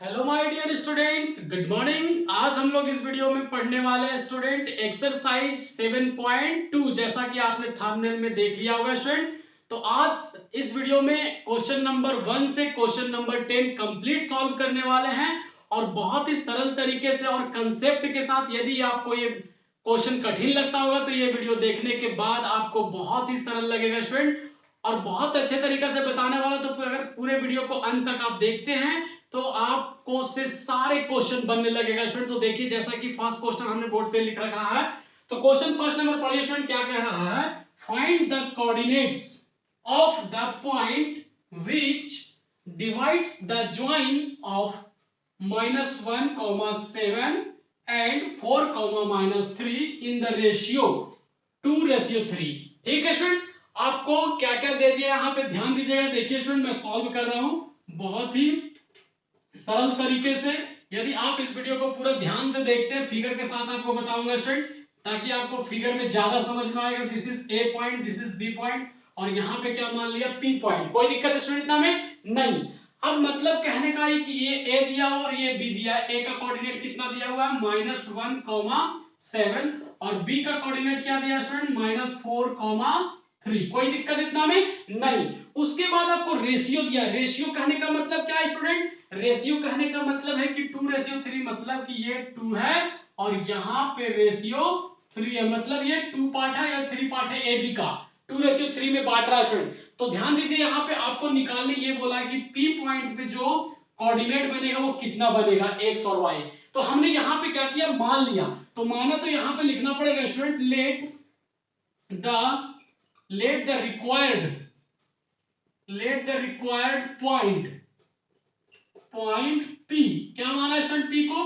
Hello my dear students, good morning. आज हम लोग इस वीडियो में पढ़ने वाले हैं स्टूडेंट एक्सरसाइज 7.2। जैसा कि आपने थंबनेल में देख लिया होगा स्टूडेंट। तो आज इस वीडियो में क्वेश्चन नंबर 1 से क्वेश्चन नंबर 10 कंप्लीट सॉल्व करने वाले हैं और बहुत ही सरल तरीके से और कंसेप्ट के साथ। यदि आपको ये क्वेश्चन कठिन लगता होगा तो ये वीडियो देखने के बाद आपको बहुत ही सरल लगेगा स्टूडेंट, और बहुत अच्छे तरीके से बताने वाला। तो अगर पूरे वीडियो को अंत तक आप देखते हैं तो आपको से सारे क्वेश्चन बनने लगेगा स्टूडेंट। तो देखिए, जैसा कि फर्स्ट क्वेश्चन हमने बोर्ड पे लिख रखा है, तो क्वेश्चन फर्स्ट नंबर पढ़िए स्टूडेंट। क्या कह रहा है? Find the coordinates of the point which divides the join of -1, 7 and 4, -3 in the ratio 2:3। ठीक है स्टूडेंट, आपको क्या क्या दे दिया यहाँ पे ध्यान दीजिएगा। देखिए स्टूडेंट, मैं सॉल्व कर रहा हूं बहुत ही सरल तरीके से। यदि आप इस वीडियो को पूरा ध्यान से देखते हैं, फिगर के साथ आपको बताऊंगा स्टूडेंट, ताकि आपको फिगर में ज्यादा समझ में आएगा। This is A point, this is B point, और यहाँ पे क्या मान लिया? P point. कोई दिक्कत है स्टूडेंट इतना में? नहीं। अब मतलब कहने का है कि ये ए दिया और ये बी दिया है। ए का कोऑर्डिनेट कितना दिया हुआ है? -1, 7, और बी का कोऑर्डिनेट क्या दिया स्टूडेंट? -4, 3। कोई दिक्कत इतना में? नहीं। उसके बाद आपको रेशियो दिया। रेशियो कहने का मतलब क्या है स्टूडेंट? रेशियो कहने का मतलब है कि 2:3, मतलब कि ये 2 है और यहाँ पे रेशियो 3 है, मतलब ये 2 पार्ट है या 3 पार्ट है ए बी का। 2:3 में बांट रहा है स्टूडेंट। तो ध्यान दीजिए, यहाँ पे आपको निकालने ये बोला है कि पी पॉइंट पे जो कोऑर्डिनेट बनेगा वो कितना बनेगा, एक्स और वाई। तो हमने यहाँ पे क्या किया? मान लिया। तो माना तो यहाँ पे लिखना पड़ेगा student, the let the required point P। क्या माना स्टूडेंट? P को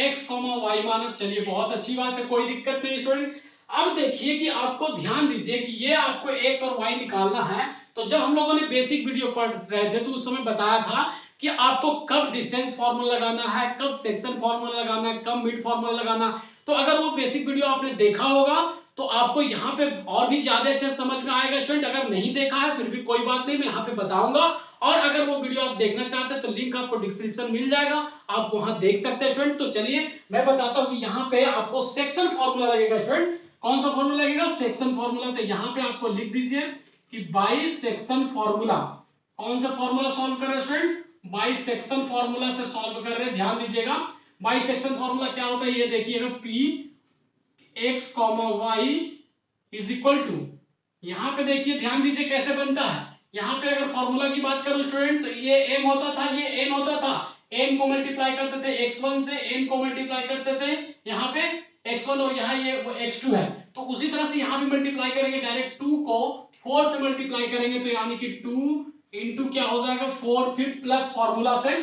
x, y माना। चलिए, बहुत अच्छी बात है, कोई दिक्कत नहीं स्टूडेंट। अब देखिए कि आपको ध्यान दीजिए कि ये आपको x और y निकालना है। तो जब हम लोगों ने बेसिक वीडियो पढ़ रहे थे तो उस समय बताया था कि आपको कब डिस्टेंस फार्मूला लगाना है, कब सेक्शन फार्मूला लगाना है, कब मिड फार्मूला लगाना। तो अगर वो बेसिक वीडियो आपने देखा होगा तो आपको यहाँ पे और भी ज्यादा अच्छे समझ में आएगा स्टूडेंट। अगर नहीं देखा है फिर भी कोई बात नहीं, मैं यहाँ पे बताऊंगा। और अगर वो वीडियो आप देखना चाहते हैं तो लिंक आपको डिस्क्रिप्शन मिल जाएगा, आप वहां देख सकते हैं स्टूडेंट। तो चलिए मैं बताता हूं कि यहाँ पे आपको सेक्शन फार्मूला लगेगा स्टूडेंट। कौन सा फार्मूला लगेगा? Section formula. तो यहाँ पे आपको लिख दीजिए कि बाई सेक्शन फार्मूला। कौन सा फार्मूला सॉल्व कर रहे हैं स्टूडेंट? बाई सेक्शन फार्मूला से सॉल्व कर रहे हैं। ध्यान दीजिएगा, बाई सेक्शन फार्मूला क्या होता है ये देखिएगा। P X comma Y is equal to, यहाँ पे देखिए ध्यान दीजिए कैसे बनता है। यहाँ पे अगर फॉर्मूला की बात करूं स्टूडेंट तो ये m होता था, ये n होता था। m को मल्टीप्लाई करते थे x1 से, n को मल्टीप्लाई करते थे यहाँ पे x1, और यहाँ ये x2 है। तो उसी तरह से यहाँ भी मल्टीप्लाई करेंगे, डायरेक्ट 2 को 4 से मल्टीप्लाई करेंगे तो यानी कि 2 इंटू क्या हो जाएगा 4, फिर प्लस फॉर्मूला से।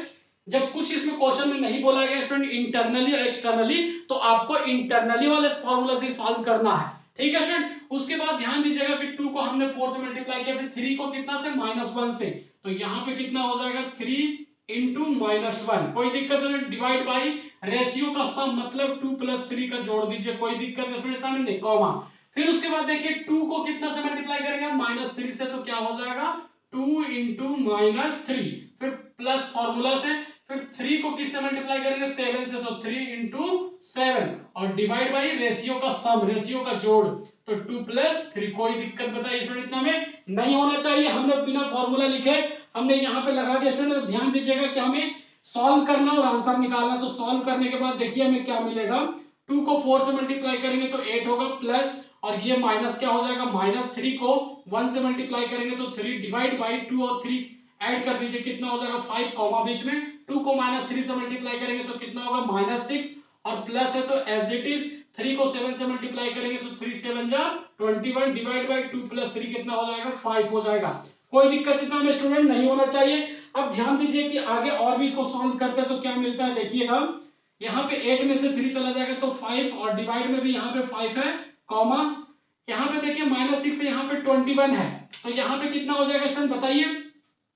जब कुछ इसमें क्वेश्चन में नहीं बोला गया स्टूडेंट इंटरनली और एक्सटर्नली, तो आपको इंटरनली वाले फॉर्मूला से सॉल्व करना है। ठीक है स्टूडेंट। उसके बाद ध्यान दीजिएगा कि 2 को हमने 4 से मल्टीप्लाई किया, फिर 3 को कितना से? -1 से। तो यहाँ पे कितना हो जाएगा? 3 इंटू -1। कोई दिक्कत नहीं। डिवाइड बाई रेशियो का सम, मतलब 2 + 3 का जोड़ दीजिए। कोई दिक्कत नहीं, कॉमा। फिर उसके बाद देखिए 2 को कितना से मल्टीप्लाई करेंगे? -3 से। तो क्या हो जाएगा? 2 इंटू -3, फिर प्लस फॉर्मूला से। फिर 3 को किससे मल्टीप्लाई करेंगे? 7 से। तो 3 इंटू 7, और डिवाइड बाई रेशियो का सम, रेशियो का जोड़। तो 2 + 3। कोई दिक्कत बताइए स्टूडेंट इतना में? नहीं होना चाहिए। हमने बिना फॉर्मूला लिखे हमने यहाँ पे लगा दिया स्टूडेंट। ध्यान दीजिएगा कि हमें सॉल्व करना और आंसर निकालना। तो सॉल्व करने के बाद देखिए हमें क्या मिलेगा। 2 को 4 से मल्टीप्लाई करेंगे तो 8 होगा, प्लस, और ये माइनस क्या हो जाएगा? -3 को 1 से मल्टीप्लाई करेंगे तो 3, डिवाइड बाई 2 और 3 ऐड कर दीजिए, कितना हो जाएगा? 5, कॉमा बीच में। 2 को -3 से मल्टीप्लाई करेंगे तो कितना होगा? -6, और प्लस है तो एज इट इज। 3 को 7 से मल्टीप्लाई करेंगे तो 3 7 जा 21, डिवाइड बाई 2 + 3 कितना हो जाएगा? 5 हो जाएगा। कोई दिक्कत इतना में स्टूडेंट नहीं होना चाहिए। अब ध्यान दीजिए कि आगे और भी इसको सॉल्व करते हैं तो क्या मिलता है देखिएगा। यहाँ पे 8 में से 3 चला जाएगा तो 5, और डिवाइड में भी यहाँ पे 5 है, कॉमा। यहाँ पे देखिए -6 से यहाँ पे 21 है, तो यहाँ पे कितना हो जाएगा स्टूडेंट बताइए?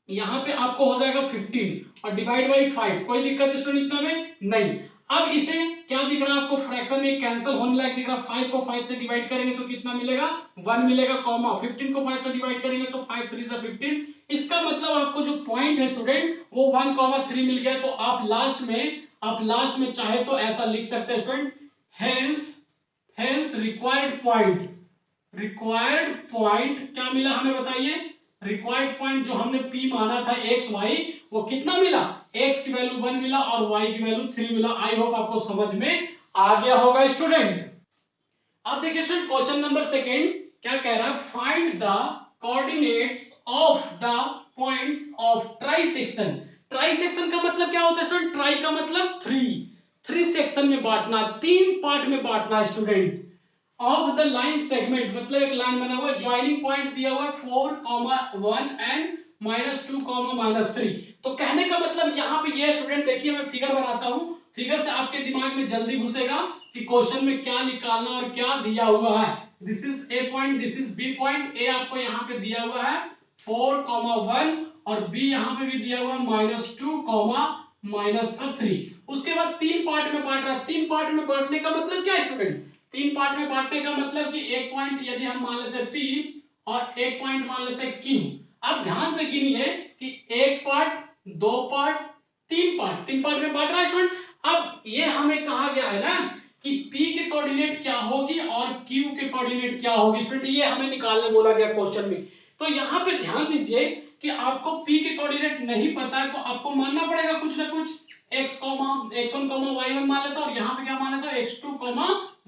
यहाँ पे आपको हो जाएगा 15, और डिवाइड बाई 5। कोई दिक्कत स्टूडेंट इतना में? नहीं। अब इसे क्या दिख रहा है आपको? फ्रैक्शन में कैंसिल होने लायक दिख रहा है। 5 को 5 से डिवाइड करेंगे तो कितना मिलेगा? 1 मिलेगा, कॉमा। 15 को 5 से डिवाइड करेंगे तो 5 3 से 15, इसका मतलब आपको जो पॉइंट है स्टूडेंट वो 1,3 मिल गया। तो आप लास्ट में चाहे तो ऐसा लिख सकते हैं स्टूडेंट, हेंस रिक्वायर्ड पॉइंट क्या मिला हमें बताइए। रिक्वायर्ड पॉइंट जो हमने P माना था एक्स वाई, वो कितना मिला, x की वैल्यू 1 मिला और y की वैल्यू 3 मिला। आई होप आपको समझ में आ गया होगा स्टूडेंट। अब देखिए स्टूडेंट क्वेश्चन नंबर सेकंड क्या कह रहा है, find the coordinates of the points of try section. Try section का मतलब क्या होता है स्टूडेंट, ट्राई का मतलब थ्री सेक्शन में बांटना, तीन पार्ट में बांटना student. Of the line segment मतलब एक लाइन बना हुआ है, ज्वाइनिंग पॉइंट्स दिया हुआ है 4,1 एंड -2, -3। तो कहने का मतलब यहाँ पे ये स्टूडेंट देखिए, मैं फिगर बनाता हूँ, फिगर से आपके दिमाग में जल्दी घुसेगा कि क्वेश्चन में क्या निकालना और क्या दिया हुआ है। This is A point, this is B point. A आपको यहाँ पे दिया हुआ है 4,1 और बी यहाँ पे भी दिया हुआ है -2, -3। उसके बाद तीन पार्ट में बांट रहा। तीन पार्ट में बांटने का मतलब क्या है स्टूडेंट, तीन पार्ट में बांटने का मतलब कि एक पॉइंट यदि हम मान लेते हैं P और एक पॉइंट मान लेते हैं Q। अब ध्यान से गिनिए कि एक पार्ट, दो पार्ट, तीन पार्ट में बांट रहा है स्टूडेंट। अब ये हमें कहा गया है ना कि P के कोऑर्डिनेट क्या होगी और Q के कोऑर्डिनेट क्या होगी स्टूडेंट, ये हमें निकालने बोला गया क्वेश्चन में। तो यहाँ पे ध्यान दीजिए कि आपको P के कोऑर्डिनेट नहीं पता है तो आपको मानना पड़ेगा कुछ ना कुछ, x1, y1 मान लेता हूं और यहाँ पे क्या मान लेता हूं x2,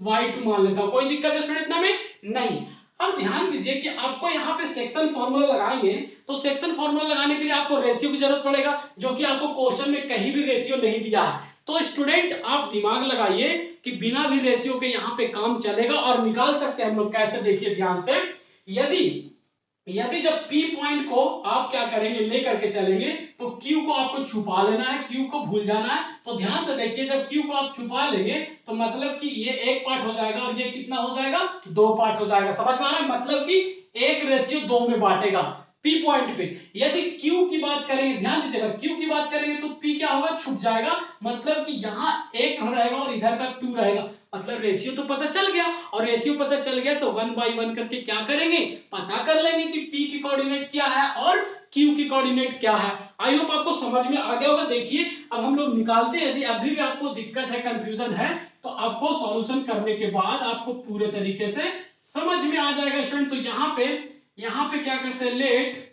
y2 मान लेता हूं। कोई दिक्कत है स्टूडेंट इतना में नहीं। अब ध्यान दीजिए कि आपको यहाँ पे सेक्शन फॉर्मूला लगाएंगे तो सेक्शन फॉर्मूला लगाने के लिए आपको रेशियो की जरूरत पड़ेगा, जो कि आपको क्वेश्चन में कहीं भी रेशियो नहीं दिया है। तो स्टूडेंट आप दिमाग लगाइए कि बिना भी रेशियो के यहाँ पे काम चलेगा और निकाल सकते हैं हम लोग। कैसे, देखिए ध्यान से, यदि जब P पॉइंट को आप क्या करेंगे, लेकर के चलेंगे तो Q को आपको छुपा लेना है, Q को भूल जाना है। तो ध्यान से देखिए, जब Q को आप छुपा लेंगे तो मतलब कि ये एक पार्ट हो जाएगा और ये कितना हो जाएगा, दो पार्ट हो जाएगा। समझ में आ रहा है, मतलब कि 1:2 में बांटेगा P पॉइंट पे। यदि Q की बात करेंगे, ध्यान दीजिएगा, Q की बात करेंगे तो P क्या होगा, छुप जाएगा। मतलब कि यहाँ 1 रहेगा और इधर का 2 रहेगा। मतलब रेशियो तो पता चल गया, और रेशियो पता चल गया तो 1 बाई 1 करके क्या करेंगे, पता कर लेंगे कि P की कोऑर्डिनेट क्या है और Q की कोऑर्डिनेट क्या है। आई होप आपको समझ में आ गया होगा। देखिए अब हम लोग निकालते हैं। यदि अभी भी आपको दिक्कत है, कंफ्यूजन है, तो आपको सॉल्यूशन करने के बाद आपको पूरे तरीके से समझ में आ जाएगा स्टूडेंट। तो यहाँ पे क्या करते हैं, लेट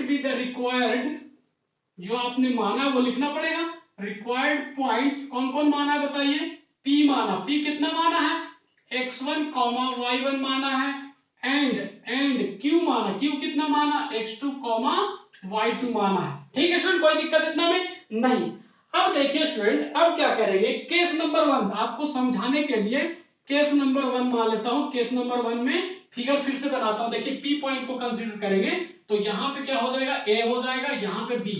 बी द रिक्वायर्ड, जो आपने माना वो लिखना पड़ेगा। रिक्वायर्ड पॉइंट्स कौन कौन माना है बताइए, P माना, P कितना माना है, x1, y1 माना है, एंड Q माना, Q कितना माना, x2, y2 माना है। ठीक है स्टूडेंट, कोई दिक्कत इतना में नहीं। अब देखिए स्टूडेंट, अब क्या करेंगे, केस नंबर 1 आपको समझाने के लिए केस नंबर 1 मान लेता हूं। केस नंबर 1 में फिगर फिर से बनाता हूं। देखिए P पॉइंट को कंसीडर करेंगे तो यहाँ पे क्या हो जाएगा, A हो जाएगा, यहाँ पे B।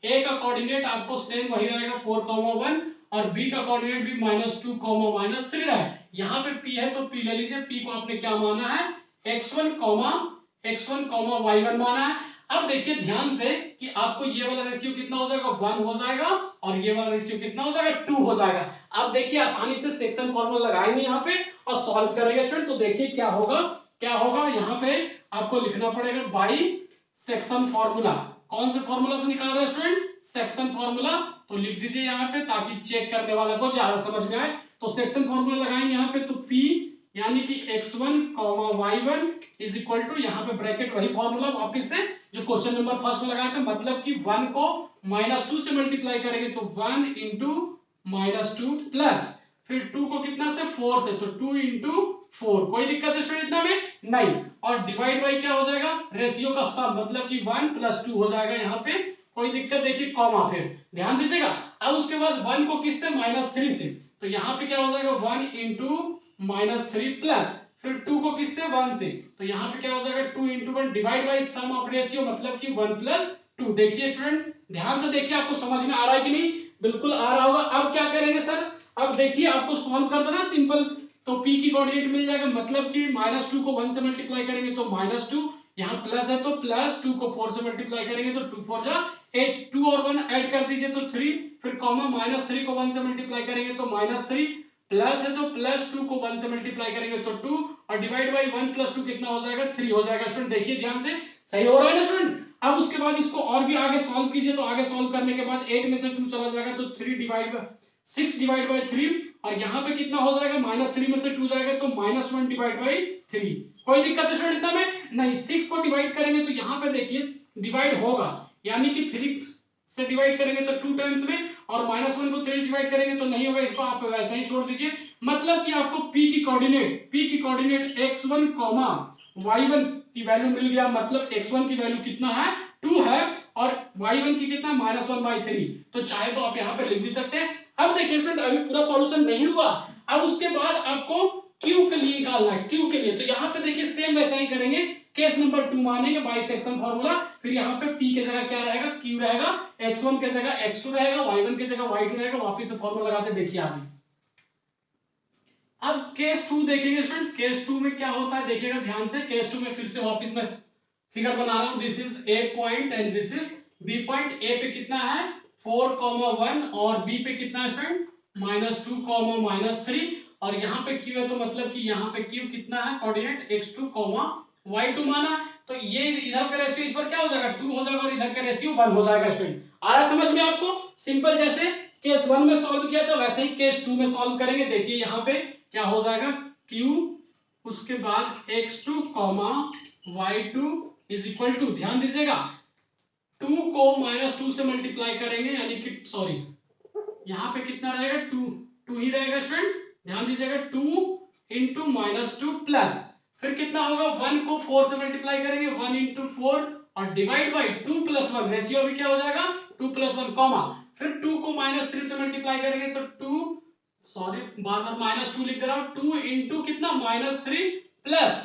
A का कोऑर्डिनेट आपको सेम वही रहेगा 4,1 और B का कोऑर्डिनेट भी -2, -3 रहा है। यहाँ पे P है तो P ले लीजिए। P को आपने क्या माना है, x1, y1 माना है। अब देखिए ध्यान से कि आपको ये वाला रेशियो कितना हो जाएगा, 1 हो जाएगा और ये वाला रेशियो कितना हो जाएगा, 2 हो जाएगा। अब देखिए आसानी से सेक्शन फॉर्मूला लगाएंगे यहाँ पे और सॉल्व करेंगे स्टूडेंट। तो देखिए क्या होगा यहाँ पे आपको लिखना पड़ेगा बाई सेक्शन फॉर्मूला। कौन से फॉर्मूला से निकाल रहे हैं स्टूडेंट, सेक्शन फॉर्मूला। तो लिख दीजिए यहाँ पे ताकि चेक करने वाला को ज्यादा समझ में आए। तो सेक्शन फॉर्मूला लगाएंगे यहाँ पे, तो P यानी कि x1, y1 is equal to, यहाँ पे ब्रैकेट वही फॉर्मूला वापस से जो क्वेश्चन नंबर फर्स्ट में लगाया था। मतलब कि 1 को -2 से मल्टीप्लाई करेंगे तो 1 इंटू -2 प्लस फिर 2 को कितना से, 4 से, तो 2 इंटू 4। कोई दिक्कत है स्टूडेंट इतना में नहीं। और डिवाइड बाई क्या हो जाएगा, रेशियो का सम, मतलब कि 1 + 2 हो जाएगा यहाँ पे। कोई दिक्कत, देखिए कॉमा, फिर ध्यान दीजिएगा। अब उसके बाद 1 को किससे, -3 से, तो यहाँ पे क्या हो जाएगा 1 इंटू -3 प्लस फिर 2 को किससे, 1 से, तो यहाँ पे क्या हो जाएगा 2 into 1 divide by sum of ratio, मतलब कि 1 + 2। देखिए स्टूडेंट ध्यान से देखिए, आपको समझ में आ रहा है कि नहीं, बिल्कुल आ रहा होगा। अब क्या करेंगे सर, अब देखिए आपको सॉल्व कर देना सिंपल। तो P की कोऑर्डिनेट मिल जाएगा, मतलब कि -2 को 1 से मल्टीप्लाई करेंगे तो -2, यहाँ प्लस है तो प्लस, 2 को 4 से मल्टीप्लाई करेंगे तो 2 4 जा 8, 2 और 1 ऐड कर दीजिए तो 3, फिर कॉमा -3 को 1 से मल्टीप्लाई करेंगे तो -3, प्लस है तो प्लस 2 को 1 से मल्टीप्लाई करेंगे तो 2 और डिवाइड बाई 1 + 2 कितना हो जाएगा, 3 हो जाएगा। स्टूडेंट देखिए ध्यान से, सही हो रहा है ना स्टूडेंट। अब उसके बाद इसको और भी आगे सॉल्व कीजिए, तो आगे सॉल्व करने के बाद 8 में से 2 चला जाएगा तो 6 डिवाइड बाई 3, और यहाँ पे कितना हो जाएगा, -3 में से 2 जाएगा तो -1 डिवाइड बाई 3। कोई दिक्कत है स्टूडेंट इतना में नहीं। 6 को डिवाइड करेंगे तो यहाँ पे देखिए डिवाइड होगा, यानी कि 3 से डिवाइड करेंगे तो 2 टाइम्स में, और -1 को 3 डिवाइड करेंगे तो नहीं होगा, इसको आप वैसा ही छोड़ दीजिए। मतलब कि आपको p की कोऑर्डिनेट x1, y1 की वैल्यू मिल गया। मतलब x1 की वैल्यू कितना है, 2 है, और y1 की कितना, -1/3। तो चाहे तो आप यहाँ पे लिख भी सकते हैं। अब देखिए स्टूडेंट, अभी पूरा सॉल्यूशन नहीं हुआ। अब उसके बाद आपको q के लिए निकालना है, q के लिए। तो यहाँ पे देखिए सेम वैसा ही करेंगे, केस नंबर 2 मानेंगे, बाइसेक्शन फार्मूला। फिर यहाँ पे p के जगह क्या रहेगा, q रहेगा, x1 के जगह x2 रहेगा, y1 के जगह y2 रहेगा। वापिस से फार्मूला लगाते देखिए आगे। अब केस 2 देखेंगे स्टूडेंट, केस 2 में क्या होता है देखिएगा ध्यान से। केस 2 में फिर से वापस मैं फिगर बना रहा हूं। This is A point and this is B point. A पे कितना है 4,1 और बी पे कितना है स्टूडेंट -2, -3, और यहाँ पे q है, तो मतलब कि यहाँ पे q कितना है, कोऑर्डिनेट x2, y2 माना। तो ये इधर का रेशियो इस पर क्या हो जाएगा, 2 हो जाएगा, और इधर का रेशियो 1 हो जाएगा स्टूडेंट। आ रहा समझ में आपको। सिंपल, जैसे केस 1 में सॉल्व किया था वैसे ही केस 2 में सॉल्व करेंगे। देखिए यहाँ पे क्या हो जाएगा, q उसके बाद x2, y2 is equal to, ध्यान दीजिएगा 2 को -2 से मल्टीप्लाई करेंगे, यानी कि सॉरी यहाँ पे कितना रहेगा, 2 ही रहेगा स्टूडेंट। ध्यान दीजिएगा 2 इंटू -2 प्लस, फिर कितना होगा, 1 को 4 से मल्टीप्लाई करेंगे, 1 इंटू 4, और डिवाइड बाई 2 प्लस 1, रेशियो अभी क्या हो जाएगा 2 प्लस 1, कॉमा, फिर 2 को -3 से मल्टीप्लाई करेंगे तो 2, सॉरी बार बार -2 लिख दे रहा हूं, 2 इंटू कितना -3 प्लस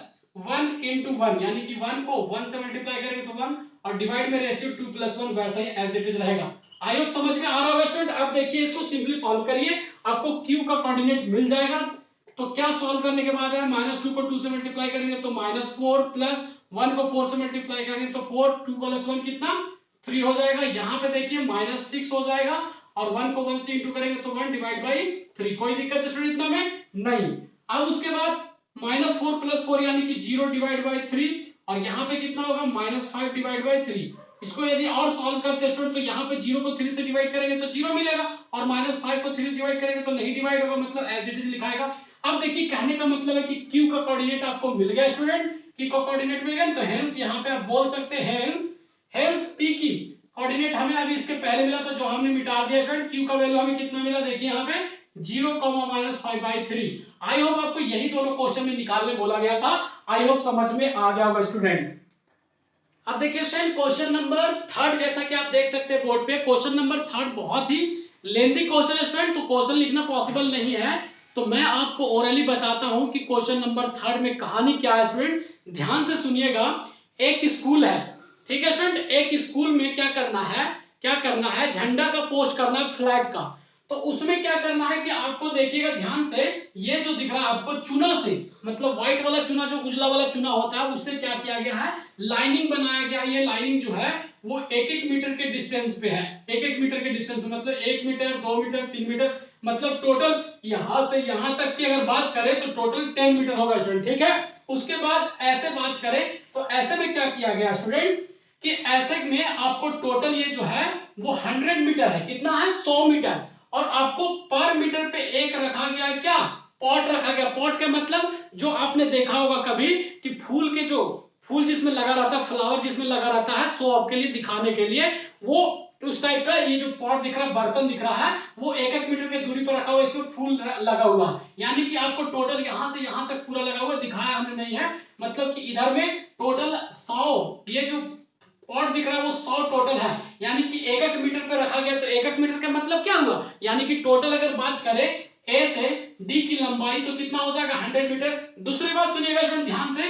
1 इंटू 1, यानी कि 1 को 1 से मल्टीप्लाई करेंगे तो 1, और डिवाइड में रेशियो 2 प्लस 1 वैसा ही एज इट इज रहेगा। आई होप समझ में आ रहा होगा स्टूडेंट। अब देखिए इसको सिंपली सॉल्व करिए, आपको q का कोऑर्डिनेट मिल जाएगा। तो क्या सॉल्व करने के बाद है, -2 को 2 से मल्टीप्लाई करेंगे तो -4 प्लस 1 को 4 से मल्टीप्लाई करेंगे तो 4, 2 प्लस 1 कितना 3 हो जाएगा। यहाँ पे देखिए -6 हो जाएगा, और 1 को 1 से इंटू करेंगे तो 1 डिवाइड बाई 3। कोई दिक्कत है स्टूडेंट इतना में नहीं। अब उसके बाद -4 प्लस 4 यानी कि 0 डिवाइड बाई 3, और यहाँ पे कितना होगा -5 डिवाइड बाई 3। इसको यदि और सॉल्व करते हैं स्टूडेंट, तो यहाँ पे 0 को 3 से डिवाइड करेंगे तो 0 मिलेगा, और -5 को 3 से डिवाइड करेंगे तो नहीं डिवाइड होगा, मतलब एज इट इज लिखाएगा। अब देखिए कहने का मतलब है कि q का कोऑर्डिनेट आपको मिल गया स्टूडेंट, q का कोऑर्डिनेट मिल गया, तो हेंस यहाँ पे आप बोल सकते हैं हेंस p की कोऑर्डिनेट हमें अभी इसके पहले मिला था, जो हमने मिटा दिया स्टूडेंट। q का वैल्यू हमें कितना मिला, देखिए यहाँ पे 0, -5/3। आई होप आपको यही दोनों क्वेश्चन में निकालने बोला गया था। आई होप समझ में आ गया होगा स्टूडेंट। अब देखिए स्टूडेंट क्वेश्चन नंबर 3, जैसा कि आप देख सकते हैं बोर्ड पे, क्वेश्चन नंबर 3 बहुत ही लेंथी क्वेश्चन है स्टूडेंट, तो क्वेश्चन लिखना पॉसिबल नहीं है। तो मैं आपको ओरली बताता हूं कि क्वेश्चन नंबर 3 में कहानी क्या है स्टूडेंट, ध्यान से सुनिएगा। एक स्कूल है, ठीक है स्टूडेंट, एक स्कूल में क्या करना है, झंडा का पोस्ट करना है, फ्लैग का। तो उसमें क्या करना है कि आपको देखिएगा ध्यान से, ये जो दिख रहा है आपको चुना से, मतलब व्हाइट वाला चुना, जो उजला वाला चुना होता है, उससे क्या किया गया है, लाइनिंग बनाया गया है। ये लाइनिंग जो है वो 1-1 मीटर के डिस्टेंस पे है, 1-1 मीटर के डिस्टेंस पे, मतलब 1 मीटर, 2 मीटर, 3 मीटर, मतलब टोटल यहां से यहां तक की अगर बात करें तो टोटल 10 मीटर होगा स्टूडेंट, ठीक है। उसके बाद ऐसे बात करें तो ऐसे में क्या किया गया स्टूडेंट, कि ऐसे में आपको टोटल ये जो है वो 100 मीटर है, कितना है 100 मीटर, और आपको पर मीटर पे एक रखा गया है, क्या पॉट रखा गया। पॉट का मतलब जो आपने देखा होगा कभी कि फूल जिसमें लगा रहता है, फ्लावर जिसमें लगा रहता है शो ऑफ के लिए, दिखाने के लिए, वो उस टाइप का ये जो पॉट दिख रहा है, बर्तन दिख रहा है, वो 1-1 मीटर की दूरी पर रखा हुआ, इसमें फूल लगा हुआ है, यानी कि आपको टोटल यहां से यहां तक पूरा लगा हुआ दिखाया हमने नहीं है, मतलब कि इधर में टोटल 100, ये जो पॉट दिख रहा है वो 100 टोटल है, यानी कि 1-1 मीटर पे रखा गया। तो 1-1 मीटर का मतलब क्या हुआ, यानी कि टोटल अगर बात करें ए से डी की लंबाई तो कितना हो जाएगा 100 मीटर। दूसरी बात सुनिएगा स्टूडेंट ध्यान से,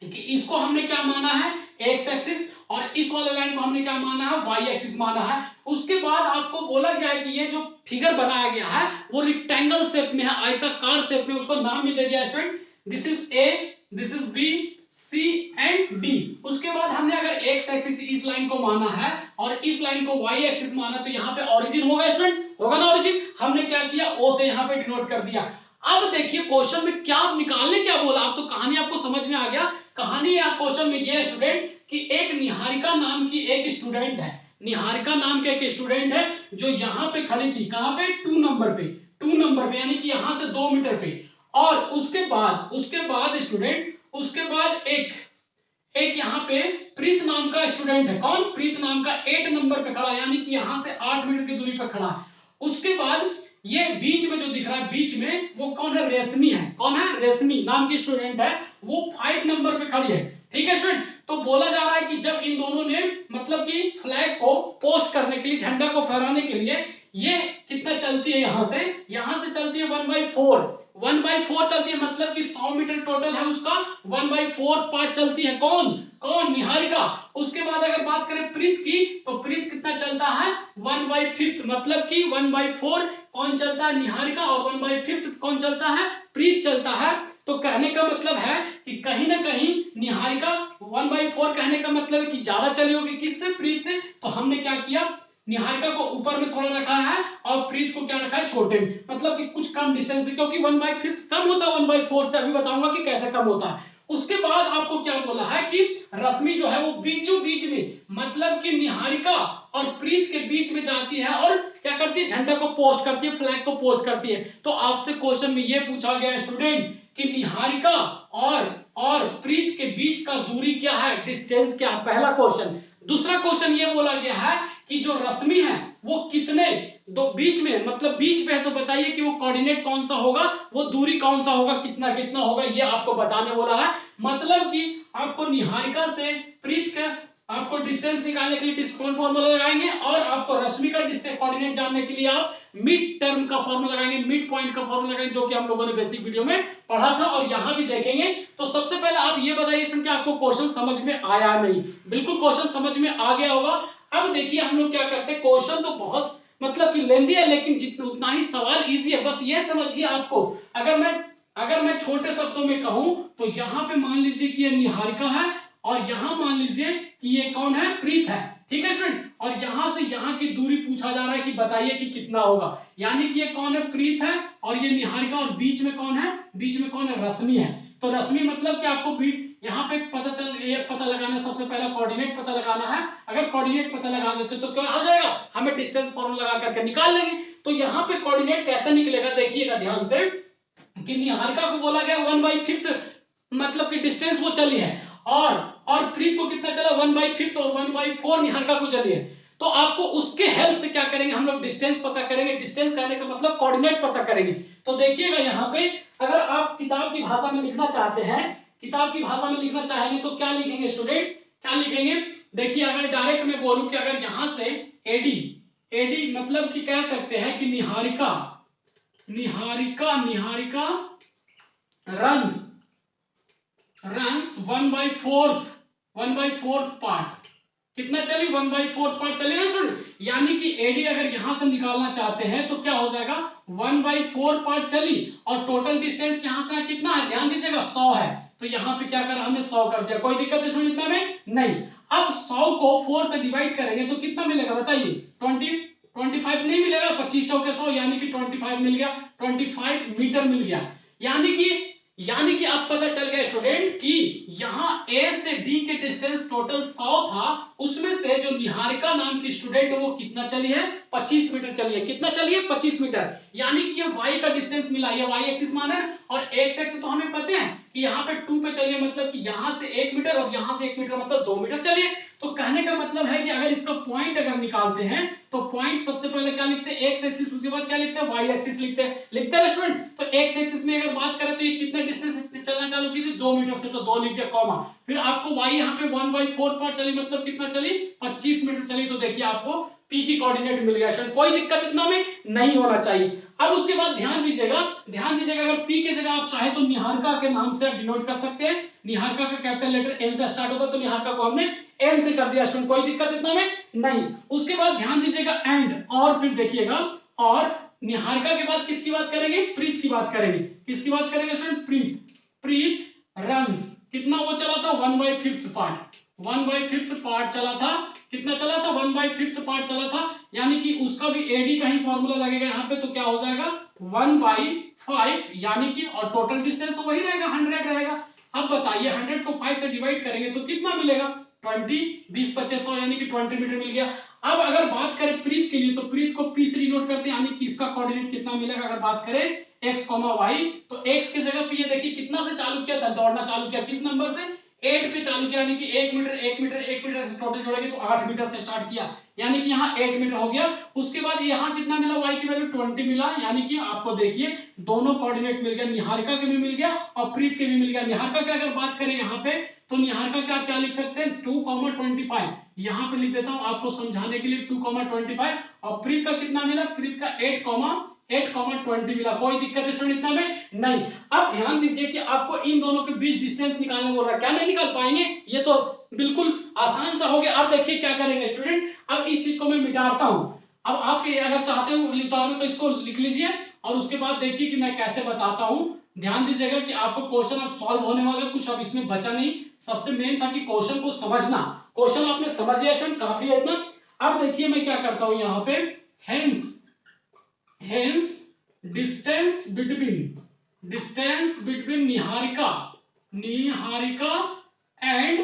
कि इसको हमने क्या माना है एक्स एक्सिस, और इस वाले लाइन को हमने क्या माना है वाई एक्सिस माना है। उसके बाद आपको बोला गया है कि ये जो फिगर बनाया गया है वो रेक्टेंगल शेप में है, आयताकार शेप में, उसको नाम भी दे दिया student, this is A, this is B, C and D. उसके बाद हमने अगर एक्स एक्सिस इस लाइन को माना है और इस लाइन को वाई एक्सिस माना, तो यहाँ पे ओरिजिन होगा स्टूडेंट, होगा ना ओरिजिन। हमने क्या किया ओ से यहाँ पे डिनोट कर दिया। अब देखिए क्वेश्चन में क्या निकालने क्या बोला, अब तो कहानी आपको समझ में आ गया। कहानी या क्वेश्चन में ये है स्टूडेंट कि एक निहारिका नाम की एक स्टूडेंट है, निहारिका नाम के एक स्टूडेंट है जो यहाँ पे खड़ी थी, कहाँ पे, 2 नंबर पे यानी कि यहाँ से 2 मीटर पे। और उसके बाद स्टूडेंट, उसके बाद एक यहाँ पे प्रीत नाम का स्टूडेंट है, कौन, प्रीत नाम का 8 नंबर पे खड़ा, यानी कि यहाँ से 8 मीटर की दूरी पर खड़ा है। उसके बाद ये बीच में जो दिख रहा है, बीच में वो कौन है, रेशमी है, कौन है, रेशमी नाम की स्टूडेंट है, वो 5 नंबर पे खड़ी है। ठीक है स्टूडेंट, तो बोला जा रहा है कि जब इन दोनों ने मतलब कि फ्लैग को पोस्ट करने के लिए, झंडा को फहराने के लिए, ये कितना चलती है, यहाँ से चलती है 1/4 चलती है, मतलब कि 100 मीटर टोटल है उसका, 1/4 पार्ट चलती है, कौन निहारिका। उसके बाद अगर बात करें प्रीत की, तो प्रीत कितना चलता है, 1/5, मतलब कि 1/4 कौन चलता है, निहारिका, और 1/5 कौन चलता है, प्रीत चलता है। तो कहने का मतलब है कि कहीं ना कहीं निहारिका 1/4, कहने का मतलब है कि ज्यादा चली होगी, किससे, प्रीत से। तो हमने क्या किया, निहारिका को ऊपर में थोड़ा रखा है और प्रीत को क्या रखा है, छोटे में, मतलब कि कुछ कम डिस्टेंस में, क्योंकि 1/5 कम होता है 1/4 से, अभी बताऊंगा कि कैसे कम होता है। उसके बाद आपको क्या बोला है कि रश्मि जो है वो बीचों बीच में, मतलब कि निहारिका और प्रीत के बीच में जाती है और क्या करती है, झंडा को पोस्ट करती है, फ्लैग को पोस्ट करती है। तो आपसे क्वेश्चन में ये पूछा गया स्टूडेंट कि निहारिका और प्रीत के बीच का दूरी क्या है, डिस्टेंस क्या है, पहला क्वेश्चन। दूसरा क्वेश्चन ये बोला गया है कि जो रश्मि है वो कितने दो बीच में, मतलब बीच में है, तो बताइए कि वो कोऑर्डिनेट कौन सा होगा, वो दूरी कौन सा होगा, कितना कितना होगा, ये आपको बताने बोला है। मतलब कि आपको निहारिका से प्रीत का आपको डिस्टेंस निकालने के लिए डिस्टेंस फॉर्मूला लगाएंगे, और आपको रश्मि का डिस्टेंस कोऑर्डिनेट जानने के लिए आप मिड टर्म का फॉर्मूला लगाएंगे, मिड पॉइंट का फॉर्मूला लगाएंगे, जो कि हम लोगों ने बेसिक वीडियो में पढ़ा था और यहाँ भी देखेंगे। तो सबसे पहले आप ये बताइए कि आपको क्वेश्चन समझ में आया नहीं, बिल्कुल क्वेश्चन समझ में आ गया होगा। अब देखिए हम लोग क्या करते हैं, क्वेश्चन तो बहुत मतलब कि लेंदी है, लेकिन जितना उतना ही सवाल इजी है। बस ये समझिए आपको, अगर मैं छोटे शब्दों में कहूं तो यहाँ पे मान लीजिए कि ये निहारिका है, और यहाँ मान लीजिए कि ये कौन है, प्रीत है। ठीक है स्टूडेंट, और यहाँ से यहाँ की दूरी पूछा जा रहा है कि बताइए कि कितना होगा, यानी कि ये कौन है, प्रीत है, और ये निहारिका, और बीच में कौन है, रश्मि है। तो रश्मि मतलब कि आपको बीच यहाँ पे पता लगाना, सबसे पहला कोऑर्डिनेट पता लगाना है। अगर कोऑर्डिनेट पता लगा देते तो क्या हो जाएगा, हमें डिस्टेंस फॉर्मूला लगा करके निकाल लेंगे। तो यहाँ पे कोऑर्डिनेट कैसे निकलेगा, देखिएगा ध्यान से कि निहारिका को बोला गया 1/5, मतलब कि डिस्टेंस वो चली है, और प्रीत को कितना चला, 1/5, और 1/4 निहारिका को चली है। तो आपको उसके हेल्प से क्या करेंगे, हम लोग डिस्टेंस पता करेंगे। डिस्टेंस कहने का मतलब कोऑर्डिनेट पता करेंगे। तो देखिएगा यहाँ पे, अगर आप किताब की भाषा में लिखना चाहते हैं, किताब की भाषा में लिखना चाहेंगे तो क्या लिखेंगे स्टूडेंट, क्या लिखेंगे, देखिए अगर डायरेक्ट में बोलूं कि अगर यहां से एडी मतलब कि कह सकते हैं कि निहारिका रन्स 1/4 पार्ट, कितना चली, 1/4 पार्ट चलेगा स्टूडेंट। यानी कि एडी अगर यहां से निकालना चाहते हैं तो क्या हो जाएगा, 1/4 पार्ट चली, और टोटल डिस्टेंस यहां से कितना है, ध्यान दीजिएगा 100 है। तो यहाँ पे क्या करा हमने, 100 कर दिया, कोई दिक्कत है स्टूडेंट इतना में नहीं। अब 100 को 4 से डिवाइड करेंगे तो कितना मिलेगा बताइए, 25 नहीं मिलेगा, 25 के 100 यानी कि 25 मिल गया, 25 मीटर मिल गया। यानी कि अब पता चल गया स्टूडेंट कि यहाँ ए से डी के डिस्टेंस टोटल 100 था, उसमें से जो निहारिका नाम की स्टूडेंट है वो कितना चली है, 25 मीटर चली है। कितना चली है, 25 मीटर। यानी कि ये y का डिस्टेंस मिला, ये y एक्सिस मान है, और x एक्सिस तो हमें पता है कि यहाँ पे 2 पे चलिए, मतलब कि यहाँ से 1 मीटर और यहाँ से 1 मीटर, मतलब 2 मीटर चलिए। तो कहने का मतलब है कि अगर इसका पॉइंट अगर निकालते हैं तो पॉइंट सबसे पहले क्या लिखते हैं, x एक्सिस, उसके बाद क्या लिखते हैं, y एक्सिस लिखते हैं स्टूडेंट। तो x एक्सिस में अगर बात करें तो ये कितना डिस्टेंस चलना चालू की थी, 2 मीटर से, तो 2 लिख दिया कॉमा। फिर आपको y यहाँ पे 1/4 पार्ट चली, मतलब कितना चली, 25 मीटर चली। तो देखिए आपको p की कोऑर्डिनेट मिल गया स्टूडेंट, कोई दिक्कत इतना में नहीं होना चाहिए। अब उसके बाद ध्यान दीजिएगा अगर p की जगह आप चाहे तो निहारिका के नाम से डिनोट कर सकते हैं। निहारिका का कैपिटल लेटर n से स्टार्ट होगा, तो निहारिका को हमने n से कर दिया स्टूडेंट, कोई दिक्कत इतना में नहीं। उसके बाद ध्यान दीजिएगा एंड, और फिर देखिएगा, और निहारिका के बाद किसकी बात करेंगे, प्रीत की बात करेंगे। किसकी बात करेंगे स्टूडेंट, प्रीत रन्स, कितना वो चला था, 1/5 पार्ट, 1/5 पार्ट चला था। कितना चला था, 1/5 पार्ट चला था। यानी कि उसका भी एडी का ही फॉर्मूला लगेगा यहाँ पे, तो क्या हो जाएगा 1/5, यानी कि, और टोटल डिस्टेंस तो वही रहेगा, 100 रहेगा। अब बताइए 100 को 5 से डिवाइड करेंगे तो कितना मिलेगा, 20, 20 25 100 यानी कि 20 मीटर मिल गया। अब अगर बात करें प्रीत के लिए तो प्रीत को पी से डिनोट करते हैं, यानी कि इसका कोऑर्डिनेट कितना मिलेगा अगर बात करें x, y, तो x की जगह पे ये देखिए कितना से चालू किया था, दौड़ना चालू किया किस नंबर से 8 पे चालू किया, यानी कि 1 मीटर 1 मीटर 1 मीटर से टोटल जोड़ेंगे तो 8 मीटर से स्टार्ट किया, यानी कि यहाँ 8 मीटर हो गया। उसके बाद यहाँ कितना मिला, y की वैल्यू 20 मिला, यानी कि आपको देखिए दोनों कोऑर्डिनेट मिल गया, निहारिका के भी मिल गया और प्रीत के भी मिल गया। निहारिका की अगर बात करें यहाँ पे तो निहारिका का क्या लिख सकते हैं 2,25, यहाँ पे लिख देता हूँ आपको समझाने के लिए 2,25, और प्रीत का कितना मिला, प्रीत का 8,20 मिला। कोई दिक्कत है स्टूडेंट इतना में नहीं। अब ध्यान दीजिए कि आपको इन दोनों के बीच डिस्टेंस निकालने बोल रहा है, क्या नहीं निकाल पाएंगे, ये तो बिल्कुल आसान सा हो गया। अब देखिए क्या करेंगे स्टूडेंट, अब इस चीज को मैं मिटाता हूं। अब आप अगर चाहते हो उतारना तो इसको लिख लीजिए और उसके बाद देखिए कि मैं कैसे बताता हूं। ध्यान दीजिएगा कि आपको क्वेश्चन अब सॉल्व होने वाला, कुछ अब इसमें बचा नहीं, सबसे मेन था कि क्वेश्चन को समझना। क्वेश्चन आपने समझ लिया स्टूडेंट, काफी है इतना। अब देखिए मैं क्या करता हूं यहाँ पे, hence distance between Niharika and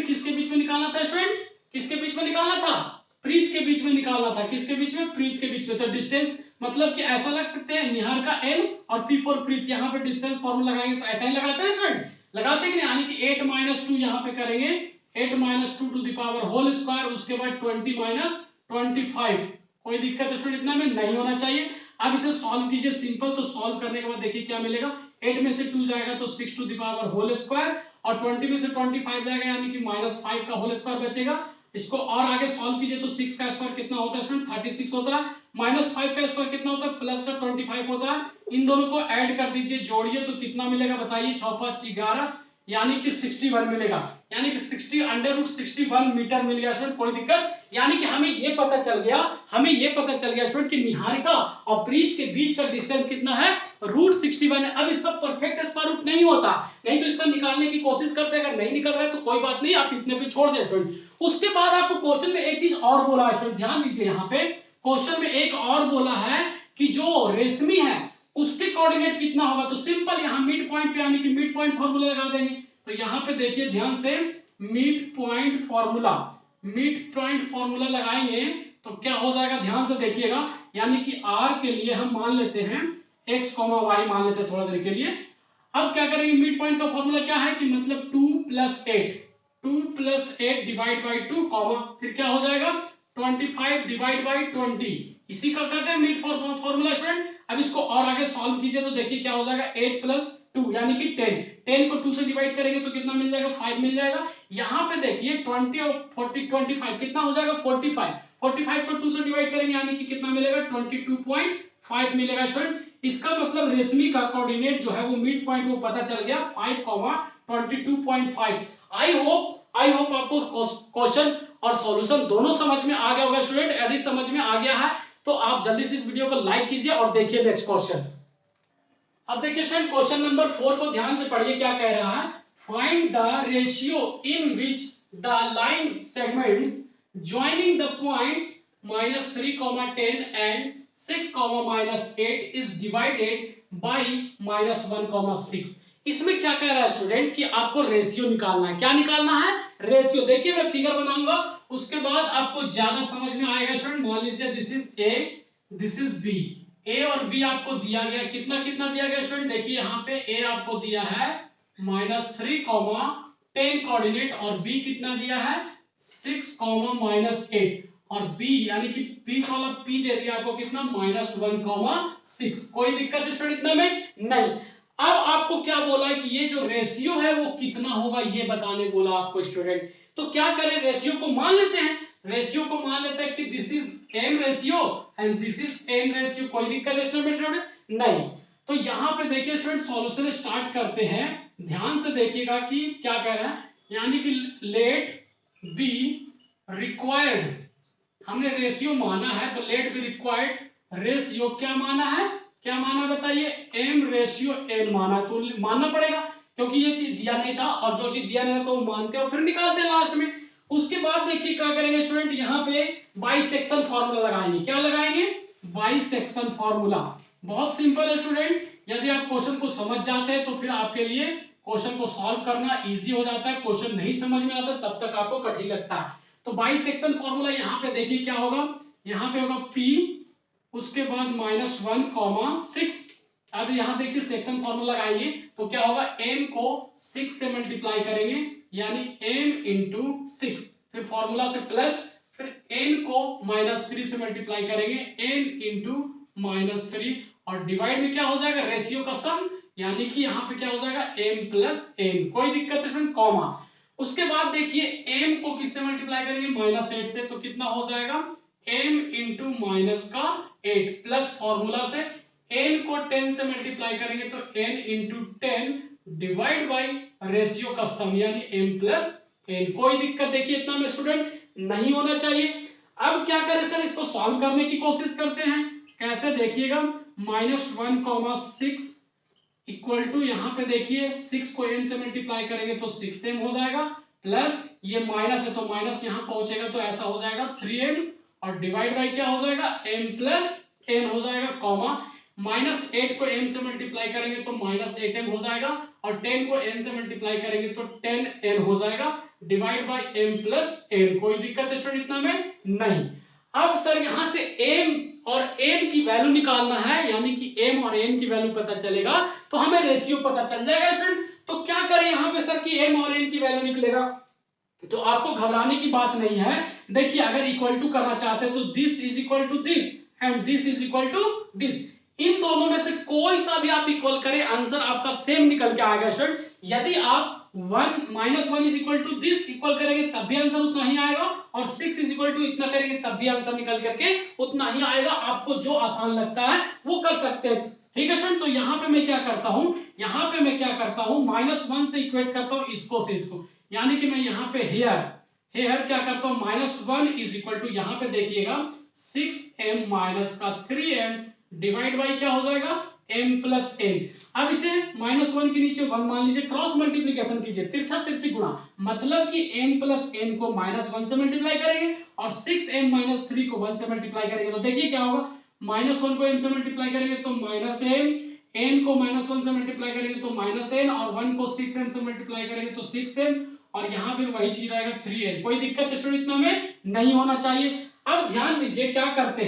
किसके बीच में निकालना था स्टूडेंट, किसके बीच में निकालना था, प्रीत के बीच में निकालना था, किसके बीच में, प्रीत के बीच में। तो डिस्टेंस मतलब कि ऐसा लग सकते हैं निहारिका n और p फॉर प्रीत, यहाँ पे डिस्टेंस फॉर्मूला लगाएंगे तो ऐसा ही लगाते हैं स्टूडेंट, लगाते कि नहीं, यानी कि 8 - 2 यहाँ पे करेंगे, 8 - 2 to the power whole square, उसके बाद 20 - 25। कोई दिक्कत स्टूडेंट इतना में नहीं होना चाहिए। अब इसे सॉल्व कीजिए सिंपल, तो सॉल्व करने के बाद देखिए क्या मिलेगा, 8 में से 2 जाएगा तो 6 to the power whole square, और 20 में से 25 जाएगा यानी कि -5 का होल स्क्वायर बचेगा। इसको और आगे सॉल्व कीजिए तो 6 का स्क्वायर कितना होता है स्टूडेंट, 36 होता है, -5 का स्क्वायर कितना होता है, प्लस का 25 होता है। इन दोनों को ऐड कर दीजिए, जोड़िए तो कितना मिलेगा बताइए, 6 5 11, यानी कि 61 मिलेगा, यानी कि 60√61 मीटर मिल गया स्टूडेंट। कोई दिक्कत, यानी कि हमें ये पता चल गया स्टूडेंट कि निहारिका और प्रीत के बीच का डिस्टेंस कितना है, √61 है। अब इसका परफेक्ट स्क्वायर रूट नहीं होता, नहीं तो इसका निकालने की कोशिश करते, अगर नहीं निकल रहा है तो कोई बात नहीं, आप इतने पे छोड़ दें स्टूडेंट। उसके बाद आपको क्वेश्चन में एक चीज और बोला है स्टूडेंट, ध्यान दीजिए यहाँ पे क्वेश्चन में एक और बोला है कि जो रेशमी है उसके कोऑर्डिनेट कितना होगा, तो सिंपल यहाँ मिड पॉइंट पे, यानी कि मिड पॉइंट फार्मूला लगा देंगे। तो यहाँ पे देखिए ध्यान से, मिड पॉइंट फार्मूला लगाएंगे तो क्या हो जाएगा, ध्यान से देखिएगा, यानी कि r के लिए हम मान लेते हैं x, y मान लेते हैं थोड़ा देर के लिए। अब क्या करेंगे, मिड पॉइंट का फार्मूला क्या है कि मतलब 2 + 8 डिवाइड बाई 2 कॉमा, फिर क्या हो जाएगा 25 डिवाइड बाई 20, इसी का कहते हैं मिड फार्मूला स्टूडेंट। अब इसको और आगे सॉल्व कीजिए तो देखिए क्या हो जाएगा, 8 + 2 यानी कि 10 को 2 से डिवाइड करेंगे तो कितना मिल जाएगा, 5 मिल जाएगा। यहाँ पे देखिए 20 और 40 25 कितना हो जाएगा, 45 को 2 से डिवाइड करेंगे यानी कि कितना मिलेगा, 22.5 मिलेगा स्टूडेंट। इसका मतलब रेशमी का कोऑर्डिनेट जो है वो मिड पॉइंट वो पता चल गया 5,22.5। आई होप आपको क्वेश्चन और सॉल्यूशन दोनों समझ में आ गया होगा स्टूडेंट। यदि समझ में आ गया है तो आप जल्दी से इस वीडियो को लाइक कीजिए और देखिए नेक्स्ट क्वेश्चन। अब देखिए स्टूडेंट क्वेश्चन नंबर 4 को ध्यान से पढ़िए, क्या कह रहा है, find the ratio in which the line segments joining the points -3, 10 and 6, -8 is divided by -1, 6। इसमें क्या कह रहा है स्टूडेंट कि आपको रेशियो निकालना है। क्या निकालना है, रेशियो। देखिए मैं फिगर बनाऊंगा उसके बाद आपको ज्यादा समझ में आएगा स्टूडेंट। मान लीजिए this is A, this is B, A और बी आपको दिया गया, कितना कितना दिया गया स्टूडेंट, देखिए यहाँ पे ए आपको दिया है -3, 10 कोऑर्डिनेट, और बी कितना दिया है 6, -8, और b यानी कि बीच वाला p दे दिया आपको कितना -1, 6। कोई दिक्कत स्टूडेंट इतना में नहीं। अब आपको क्या बोला है कि ये जो रेशियो है वो कितना होगा ये बताने बोला आपको स्टूडेंट। तो क्या करें, रेशियो को मान लेते हैं, रेशियो को मान लेते हैं कि this is m ratio and this is n ratio. कोई दिक्कत है स्टूडेंट नहीं। तो यहाँ पे देखिए स्टूडेंट सॉल्यूशन स्टार्ट करते हैं, ध्यान से देखिएगा कि क्या कह रहा है, यानी कि लेट बी रिक्वायर्ड, हमने रेशियो माना है तो लेट बी रिक्वायर्ड रेशियो क्या माना है, क्या माना बताइए, m रेशियो n माना, तो मानना पड़ेगा क्योंकि ये चीज दिया नहीं था, और जो चीज दिया नहीं था तो वो मानते हो फिर निकालते हैं लास्ट में। उसके बाद देखिए क्या करेंगे स्टूडेंट, यहाँ पे बाइसेक्शन फार्मूला लगाएंगे। क्या लगाएंगे, बाइसेक्शन फार्मूला। बहुत सिंपल है स्टूडेंट, यदि आप क्वेश्चन को समझ जाते हैं तो फिर आपके लिए क्वेश्चन को सॉल्व करना इजी हो जाता है, क्वेश्चन नहीं समझ में आता तब तक आपको कठिन लगता है। तो बाइसेक्शन फॉर्मूला यहाँ पे देखिए क्या होगा, यहाँ पे होगा P उसके बाद -1,6। अब यहाँ देखिए सेक्शन फॉर्मूला लगाएंगे तो क्या होगा, m को 6 से मल्टीप्लाई करेंगे यानी m इंटू 6, फिर फॉर्मूला से प्लस, फिर n को -3 से मल्टीप्लाई करेंगे n इंटू -3, और डिवाइड में क्या हो जाएगा, रेशियो का सम, यानी कि यहाँ पे क्या हो जाएगा m प्लस n। कोई दिक्कत है स्टूडेंट, कॉमा। उसके बाद देखिए m को किससे मल्टीप्लाई करेंगे, -8 से, तो कितना हो जाएगा m इंटू -8 प्लस फॉर्मूला से n को 10 से मल्टीप्लाई करेंगे तो n into 10 divide by ratio का सम यानी m प्लस n। कोई दिक्कत देखिए इतना में स्टूडेंट नहीं होना चाहिए। अब क्या करें सर, इसको सॉल्व करने की कोशिश करते हैं। कैसे देखिएगा, -1,6 इक्वल टू यहाँ पे देखिए 6 को n से मल्टीप्लाई करेंगे तो 6m हो जाएगा, प्लस ये माइनस है तो माइनस यहाँ पहुंचेगा तो ऐसा हो जाएगा 3m, और डिवाइड बाई क्या हो जाएगा m प्लस n हो जाएगा, कॉमा। -8 को m से मल्टीप्लाई करेंगे तो -8m हो जाएगा, और 10 को n से मल्टीप्लाई करेंगे तो 10n हो जाएगा, divide by m plus n। कोई दिक्कत है स्टूडेंट इतना में नहीं। अब सर यहाँ से m और n की वैल्यू निकालना है, यानी कि m और n की वैल्यू पता चलेगा तो हमें रेशियो पता चल जाएगा स्टूडेंट। तो क्या करें यहाँ पे सर कि m और n की वैल्यू निकलेगा, तो आपको घबराने की बात नहीं है। देखिए अगर इक्वल टू करना चाहते हैं तो this is equal to this and this is equal to this, इन दोनों में से कोई सा भी आप इक्वल करें आंसर आपका सेम निकल के आएगा स्टूडेंट। यदि आप 1 is equal to this equal करेंगे तब भी आंसर उतना ही आएगा, और 6 इज इक्वल टू इतना करेंगे तब भी आंसर निकल करके उतना ही आएगा। आपको जो आसान लगता है वो कर सकते हैं, ठीक है स्टूडेंट। तो यहाँ पे मैं क्या करता हूँ, यहाँ पे मैं क्या करता हूँ, -1 से इक्वेट करता हूँ इसको से इसको, यानी कि मैं यहाँ पे हेयर क्या करता हूँ, -1 इज इक्वल टू, यहाँ पे देखिएगा 6m माइनस का 3m डिवाइड बाई क्या हो जाएगा m प्लस n। अब इसे -1 के नीचे 1 मान लीजिए, क्रॉस मल्टीप्लीकेशन कीजिए, तिरछा तिरछी गुणा, मतलब कि m प्लस n को -1 से मल्टीप्लाई करेंगे और 6m माइनस 3 को 1 से मल्टीप्लाई करेंगे तो देखिए क्या होगा, -1 को m से मल्टीप्लाई करेंगे तो -m, n को -1 से मल्टीप्लाई करेंगे तो -n, और 1 को 6m से मल्टीप्लाई करेंगे तो 6m, और यहाँ फिर वही चीज रहेगा 3n। कोई दिक्कत स्टूडेंट इतना में नहीं होना चाहिए। अब ध्यान दीजिए क्या करते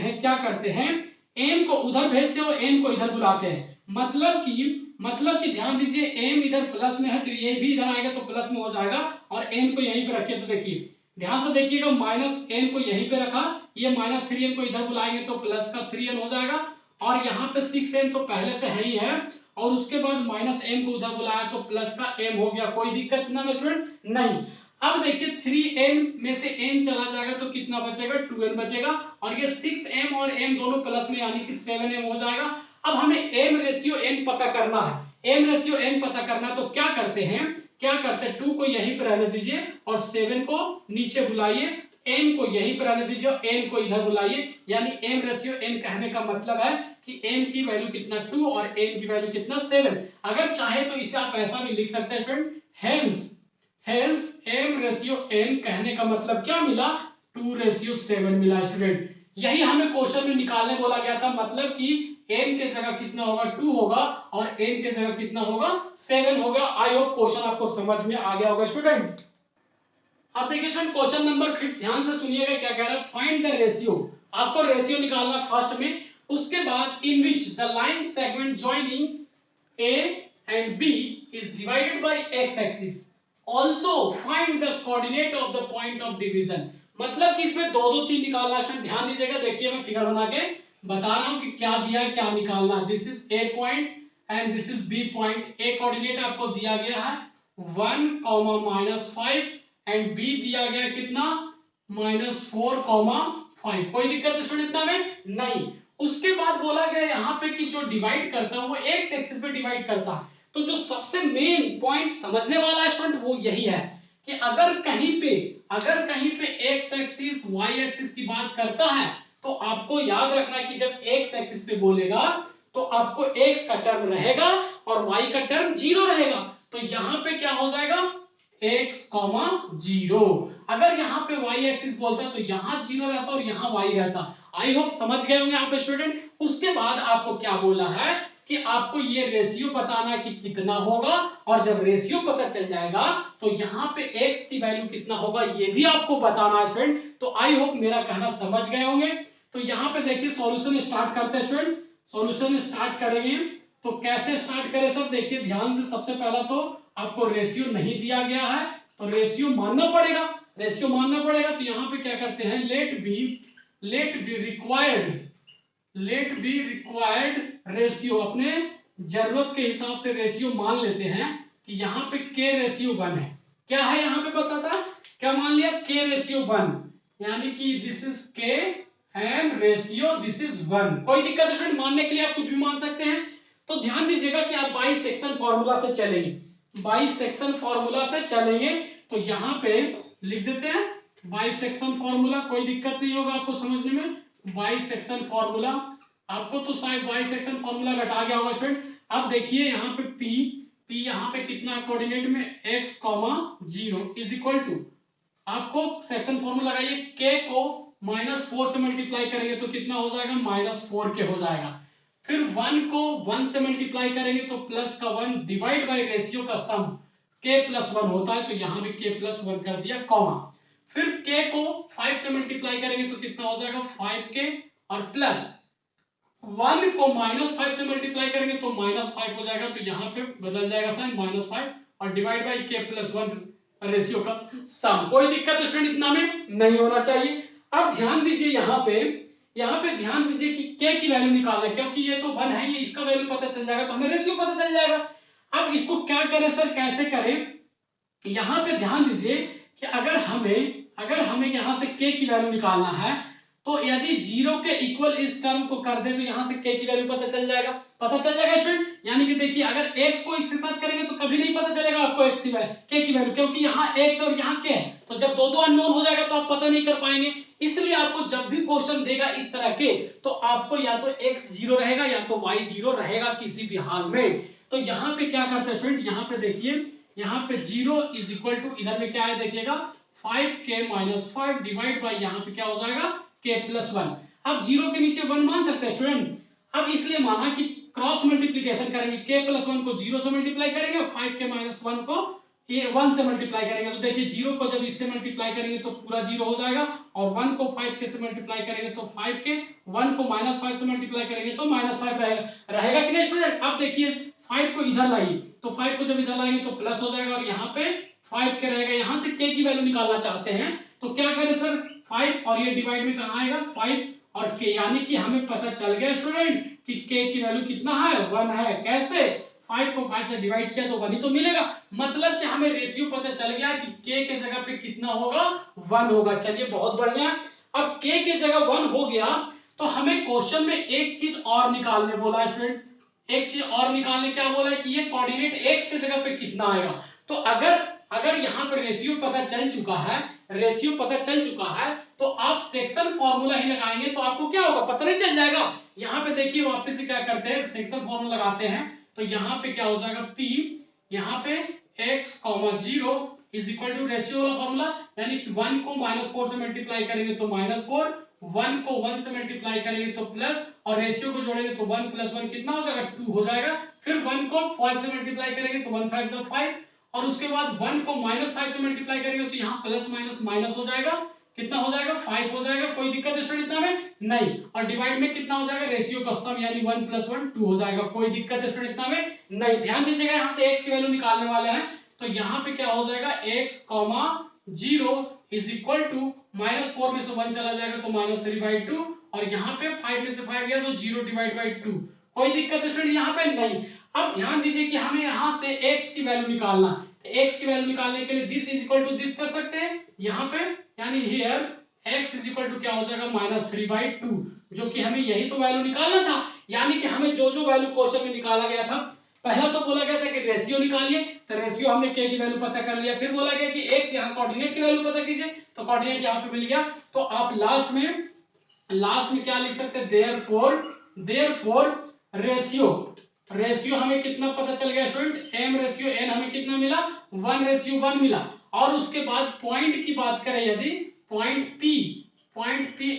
हैं, m को उधर भेजते हैं और n को इधर बुलाते हैं, मतलब कि ध्यान दीजिए m इधर प्लस में है तो ये भी इधर आएगा तो प्लस में हो जाएगा, और n को यहीं पे रखिए तो देखिए ध्यान से देखिएगा, -n को यहीं पे रखा, ये -3n को इधर बुलाएंगे तो प्लस का 3n हो जाएगा, और यहाँ पे 6n तो पहले से है ही है, और उसके बाद -m को उधर बुलाया तो प्लस का m हो गया। कोई दिक्कत ना स्टूडेंट नहीं। अब देखिए 3n में से n चला जाएगा तो कितना बचेगा, 2n बचेगा, और ये 6m और m दोनों प्लस में यानी कि 7m हो जाएगा। अब हमें m रेशियो n पता करना है, m रेशियो n पता करना है तो क्या करते हैं 2 को यहीं पर रहने दीजिए और 7 को नीचे बुलाइए, m को यहीं पर रहने दीजिए और n को इधर बुलाइए, यानी m रेशियो n कहने का मतलब है कि m की वैल्यू कितना 2 और n की वैल्यू कितना 7। अगर चाहे तो इसे आप ऐसा भी लिख सकते हैं student, hence m ratio n कहने का मतलब क्या मिला, 2:7 मिला स्टूडेंट। यही हमें क्वेश्चन में निकालने बोला गया था, मतलब कि n के जगह कितना होगा 2 होगा और n के जगह कितना होगा 7 होगा। आई होप क्वेश्चन आपको समझ में आ गया होगा स्टूडेंट। अब देखिए स्टूडेंट क्वेश्चन नंबर 5 ध्यान से सुनिएगा क्या कह रहा है, फाइंड द रेशियो। आपको रेशियो निकालना फर्स्ट में, उसके बाद in which the line segment joining a and b is divided by x axis, also find the coordinate of the point of division. मतलब कि इसमें दो चीज निकालना है। ध्यान दीजिएगा, देखिए मैं फिगर बना के बता रहा हूं कि क्या दिया है क्या निकालना है। This is a point and this is b point. a coordinate आपको दिया गया है 1, -5 एंड b दिया गया कितना -4, 5। कोई दिक्कत स्टूडेंट इतना में नहीं। उसके बाद बोला गया यहाँ पे कि जो डिवाइड करता है वो x एक्सिस पे डिवाइड करता है, तो जो सबसे मेन पॉइंट समझने वाला है स्टूडेंट वो यही है कि अगर कहीं पे x एक्सिस y एक्सिस की बात करता है तो आपको याद रखना कि जब x एक्सिस पे बोलेगा तो आपको x का टर्म रहेगा और y का टर्म 0 रहेगा, तो यहाँ पे क्या हो जाएगा x, 0। अगर यहाँ पे y एक्सिस बोलता है तो यहाँ 0 रहता और यहाँ y रहता। आई होप समझ गए होंगे यहाँ पे स्टूडेंट। उसके बाद आपको क्या बोला है कि आपको ये रेशियो बताना है कि कितना होगा, और जब रेशियो पता चल जाएगा तो यहाँ पे x की वैल्यू कितना होगा ये भी आपको बताना है स्टूडेंट। तो आई होप मेरा कहना समझ गए होंगे। तो यहाँ पे देखिए सॉल्यूशन स्टार्ट करते हैं स्टूडेंट। सॉल्यूशन स्टार्ट करेंगे तो कैसे स्टार्ट करें सर, देखिए ध्यान से। सबसे पहला तो आपको रेशियो नहीं दिया गया है तो रेशियो मानना पड़ेगा, रेशियो मानना पड़ेगा। तो यहाँ पे क्या करते हैं, लेट बी रिक्वायर्ड रेशियो, अपने जरूरत के हिसाब से रेशियो मान लेते हैं कि यहाँ पे k रेशियो 1 है। क्या है यहाँ पे पता था, क्या मान लिया, k रेशियो 1, यानी कि this is k and ratio this is 1। कोई दिक्कत है स्टूडेंट, मानने के लिए आप कुछ भी मान सकते हैं। तो ध्यान दीजिएगा कि आप बाई सेक्शन फॉर्मूला से चलेंगे, बाई सेक्शन फॉर्मूला से चलेंगे। तो यहाँ पे लिख देते हैं बाई सेक्शन फॉर्मूला, कोई दिक्कत नहीं होगा आपको समझने में। बाई सेक्शन फॉर्मूला, आपको तो शायद बाई सेक्शन फॉर्मूला रटा गया होगा स्टूडेंट। अब देखिए यहाँ पे p यहाँ पे कितना कोऑर्डिनेट में x, 0 इज इक्वल टू, आपको सेक्शन फॉर्मूला लगाइए, k को -4 से मल्टीप्लाई करेंगे तो कितना हो जाएगा, -4k हो जाएगा। फिर 1 को 1 से मल्टीप्लाई करेंगे तो प्लस का 1 डिवाइड बाय रेशियो का सम k + 1 होता है, तो यहाँ भी k + 1 कर दिया, कॉमा। फिर k को 5 से मल्टीप्लाई करेंगे तो कितना हो जाएगा, 5k, और प्लस 1 को -5 से मल्टीप्लाई करेंगे तो -5 हो जाएगा, तो यहाँ पे बदल जाएगा साइन -5, और डिवाइड बाय k + 1 रेशियो का सम। कोई दिक्कत स्टूडेंट इतना में नहीं होना चाहिए। अब ध्यान दीजिए यहाँ पे ध्यान दीजिए कि k की वैल्यू निकालना है, क्योंकि ये तो 1 है, ये इसका वैल्यू पता चल जाएगा तो हमें रेशियो पता चल जाएगा। अब इसको क्या करें सर, कैसे करें, यहाँ पे ध्यान दीजिए कि अगर हमें यहाँ से k की वैल्यू निकालना है तो यदि 0 के इक्वल इस टर्म को कर दे तो यहाँ से k की वैल्यू पता चल जाएगा, स्टूडेंट। यानी कि देखिए अगर x को x के साथ करेंगे तो कभी नहीं पता चलेगा आपको x की वैल्यू, k की वैल्यू, क्योंकि यहाँ x और यहाँ k है। तो जब दो अननोन हो जाएगा तो आप पता नहीं कर पाएंगे। इसलिए आपको जब भी क्वेश्चन देगा इस तरह के, तो आपको या तो x 0 रहेगा या तो y 0 रहेगा किसी भी हाल में। तो यहाँ पे क्या करते हैं स्टूडेंट, यहाँ पे देखिए, यहाँ पे 0 इज इक्वल टू, इधर में क्या है देखिएगा, 5k - 5 डिवाइड बाय यहाँ पे क्या हो जाएगा, k + 1। अब 0 के नीचे 1 मान सकते हैं स्टूडेंट। अब इसलिए माना कि क्रॉस मल्टीप्लिकेशन करेंगे, k + 1 को 0 से मल्टीप्लाई करेंगे और 5k - 1 को ये 1 से मल्टीप्लाई करेंगे। तो देखिए 0 को जब इससे मल्टीप्लाई करेंगे तो पूरा 0 हो जाएगा, और 1 को 5k से मल्टीप्लाई करेंगे तो 5k, 1 को -5 से मल्टीप्लाई करेंगे तो -5 रहेगा कि नहीं स्टूडेंट। अब देखिए 5 को इधर लाइए, तो 5 को जब इधर लाएंगे तो प्लस हो जाएगा, और यहाँ पे 5k रहेगा। यहाँ से k की वैल्यू निकालना चाहते हैं तो क्या करें सर, 5 और ये डिवाइड में कहाँ आएगा, 5 और k, यानी कि हमें पता चल गया स्टूडेंट कि k की वैल्यू कितना है, 1 है। कैसे, 5 को 5 से डिवाइड किया तो 1 ही तो मिलेगा, मतलब कि हमें रेशियो पता चल गया कि k के जगह पे कितना होगा, 1 होगा। चलिए बहुत बढ़िया। अब k के जगह 1 हो गया तो हमें क्वेश्चन में एक चीज और निकालने बोला है स्टूडेंट, एक चीज और निकालने क्या बोला है कि ये कोऑर्डिनेट x के जगह पे कितना आएगा। तो अगर यहाँ पे रेशियो पता चल चुका है तो आप सेक्शन फॉर्मूला ही लगाएंगे तो आपको क्या होगा, पता नहीं चल जाएगा। यहाँ पे देखिए वापस से क्या करते हैं, सेक्शन फॉर्मूला लगाते हैं। तो यहाँ पे क्या हो जाएगा, p यहाँ पे x, 0 is equal to ratio वाला फॉर्मूला, यानी कि 1 को -4 से मल्टीप्लाई करेंगे तो -4, 1 को 1 से मल्टीप्लाई करेंगे तो प्लस, और रेशियो को जोड़ेंगे तो 1 + 1 कितना हो जाएगा, 2 हो जाएगा। फिर 1 को 5 से मल्टीप्लाई करेंगे तो 1 5 5, और उसके बाद 1 को -5 से मल्टीप्लाई करेंगे तो यहाँ प्लस माइनस माइनस हो जाएगा, कितना हो जाएगा, 5 हो जाएगा। कोई दिक्कत है स्टूडेंट इतना में नहीं। और डिवाइड में कितना हो जाएगा, रेशियो का सम, यानी 1 + 1 2 हो जाएगा। कोई दिक्कत है स्टूडेंट इतना में नहीं। ध्यान दीजिएगा यहाँ से x की वैल्यू निकालने वाले हैं, तो यहाँ पे क्या हो जाएगा, x, 0 इज इक्वल टू -4 में से 1 चला जाएगा तो -3/2, और यहाँ पे 5 में से 5 गया तो 0 डिवाइड बाई 2। कोई दिक्कत है स्टूडेंट यहाँ पे नहीं। अब ध्यान दीजिए कि हमें यहाँ से x की वैल्यू निकालना है, तो x की वैल्यू निकालने के लिए this is equal to this कर सकते हैं यहाँ पे, यानी here x is equal to क्या हो जाएगा, -3/2, जो कि हमें यही तो वैल्यू निकालना था। यानी कि हमें जो वैल्यू क्वेश्चन में निकाला गया था, पहला तो बोला गया था कि रेशियो निकालिए, तो रेशियो हमने k की वैल्यू पता कर लिया। फिर बोला गया कि x यहाँ कोऑर्डिनेट की वैल्यू पता कीजिए, तो कोऑर्डिनेट यहाँ पे मिल गया। तो आप लास्ट में क्या लिख सकते हैं, देयरफॉर रेशियो हमें कितना पता चल गया स्टूडेंट, m/n हमें कितना मिला, 1/1 मिला। और उसके बाद पॉइंट की बात करें, यदि पॉइंट p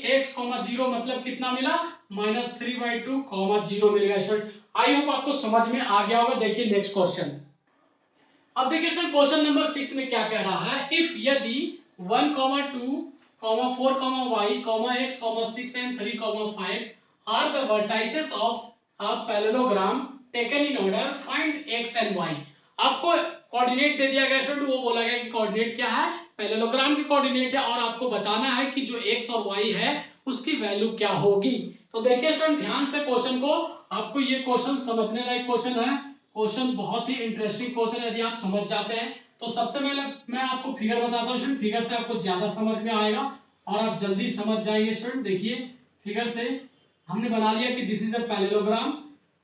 x, 0 मतलब कितना मिला, -3/2, 0 मिल गया स्टूडेंट। आई होप आपको समझ में आ गया होगा। देखिए नेक्स्ट क्वेश्चन। अब देखिए सर क्वेश्चन नंबर 6 में क्या कह रहा है, इफ यदि 1, 2, 4, y, x, 6 and 3, 5 are the vertices of a parallelogram taken in order, find x and y। आपको कोऑर्डिनेट दे दिया गया स्टूडेंट, वो बोला गया कि कोऑर्डिनेट क्या है, पैरेललोग्राम की कोऑर्डिनेट है, और आपको बताना है कि जो x और y है उसकी वैल्यू क्या होगी। तो देखिए स्टूडेंट ध्यान से क्वेश्चन को, आपको ये क्वेश्चन समझने लायक क्वेश्चन है। क्वेश्चन बहुत ही इंटरेस्टिंग क्वेश्चन है, यदि आप समझ जाते हैं तो सबसे पहले मैं आपको फिगर बताता हूँ स्टूडेंट, फिगर से आपको ज्यादा समझ में आएगा और आप जल्दी समझ जाएंगे स्टूडेंट। देखिए फिगर से हमने बना लिया कि दिस इज अ पैरेललोग्राम,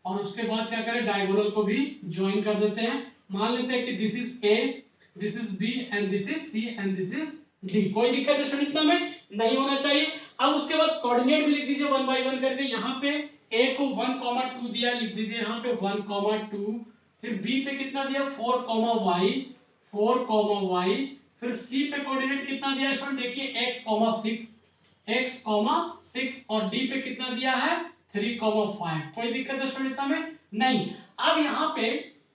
और उसके बाद क्या करें, डायगोनल को भी ज्वाइन कर देते हैं। मान लेते हैं कि this is A, this is B and this is C and this is D. कोई दिक्कत है स्टूडेंट, इतना में नहीं होना चाहिए। अब उसके बाद कोऑर्डिनेट भी लिख दीजिए 1 बाय 1 करके। यहाँ पे ए को 1, 2 दिया, लिख दीजिए यहाँ पे 1, 2। फिर बी पे कितना दिया 4, y, फिर सी पे कोऑर्डिनेट कितना दिया स्टूडेंट, देखिए x, और डी पे कितना दिया है 3, 5। कोई दिक्कत है स्टूडेंट में नहीं। अब यहाँ पे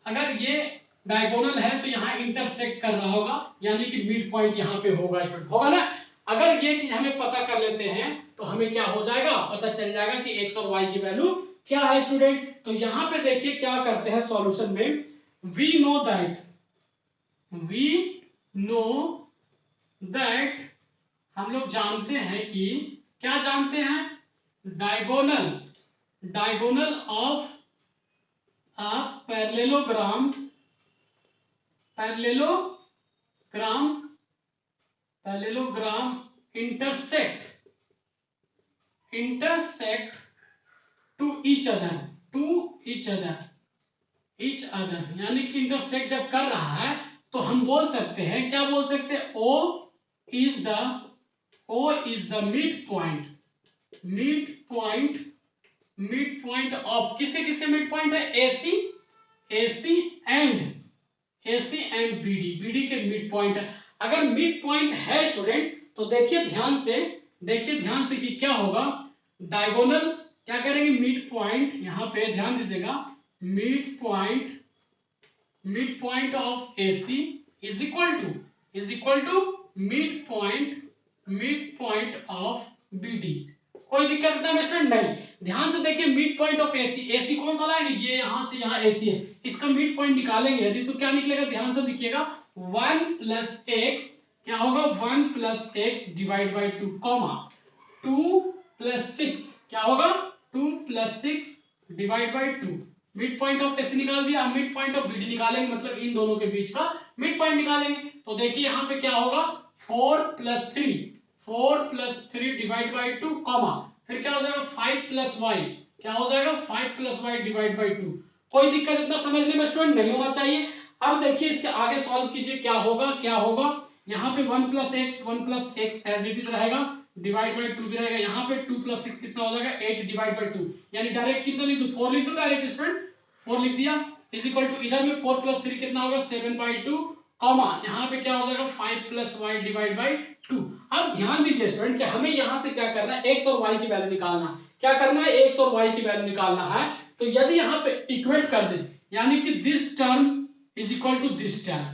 अगर ये डायगोनल है तो यहाँ इंटरसेक्ट कर रहा होगा, यानी कि मिड पॉइंट यहाँ पे होगा स्टूडेंट, होगा ना। अगर ये चीज हमें पता कर लेते हैं तो हमें क्या हो जाएगा, पता चल जाएगा कि x और y की वैल्यू क्या है स्टूडेंट। तो यहाँ पे देखिए क्या करते हैं सॉल्यूशन में, वी नो दैट हम लोग जानते हैं कि, क्या जानते हैं, diagonal of a parallelogram intersect to each other, यानी कि इंटरसेक्ट जब कर रहा है तो हम बोल सकते हैं, क्या बोल सकते हैं, O is the midpoint of, किसके किसके मिड पॉइंट है, AC एंड BD के मिड पॉइंट है। अगर मिड पॉइंट है स्टूडेंट तो देखिए ध्यान से कि क्या होगा, डायगोनल क्या करेंगे, मिड पॉइंट, यहाँ पे ध्यान दीजिएगा, mid point of AC is equal to mid point of BD। कोई दिक्कत ना स्टूडेंट नहीं। ध्यान से देखिए मिड पॉइंट ऑफ AC कौन सा लाइन है, ये यहाँ से यहाँ AC है, इसका मिड पॉइंट निकालेंगे यदि तो क्या निकलेगा, ध्यान से देखिएगा 1 प्लस x, क्या होगा 1 plus x divide by 2, 2 plus 6, क्या होगा 2 plus 6 divide by 2। Mid point of AC निकाल दिया। अब मिड पॉइंट ऑफ BD निकालेंगे, मतलब इन दोनों के बीच का मिड पॉइंट निकालेंगे। तो देखिए यहाँ पे क्या होगा 4 प्लस 3 डिवाइड बाई 2, फिर क्या हो जाएगा 5 प्लस y, क्या हो जाएगा 5 प्लस y डिवाइड बाई 2। कोई दिक्कत इतना समझने में स्टूडेंट नहीं होना चाहिए। अब देखिए इसके आगे सॉल्व कीजिए, क्या होगा यहाँ पे 1 plus x as it is रहेगा, डिवाइड बाई 2 भी रहेगा। यहाँ पे 2 प्लस 6 कितना हो जाएगा 8 डिवाइड बाई 2, यानी डायरेक्ट कितना लिख दूं 4 लिख दूं, डायरेक्ट स्टूडेंट 4 लिख दिया, इज इक्वल टू इधर में 4 प्लस 3 कितना होगा 7 बाई 2, यहाँ पे क्या हो जाएगा 5 प्लस y डिवाइड बाई 2। अब ध्यान दीजिए स्टूडेंट कि हमें यहाँ से क्या करना है, x और y की वैल्यू निकालना है। क्या करना है, x और y की वैल्यू निकालना है। तो यदि यहाँ पे इक्वेट कर दे, यानी कि this term is equal to this term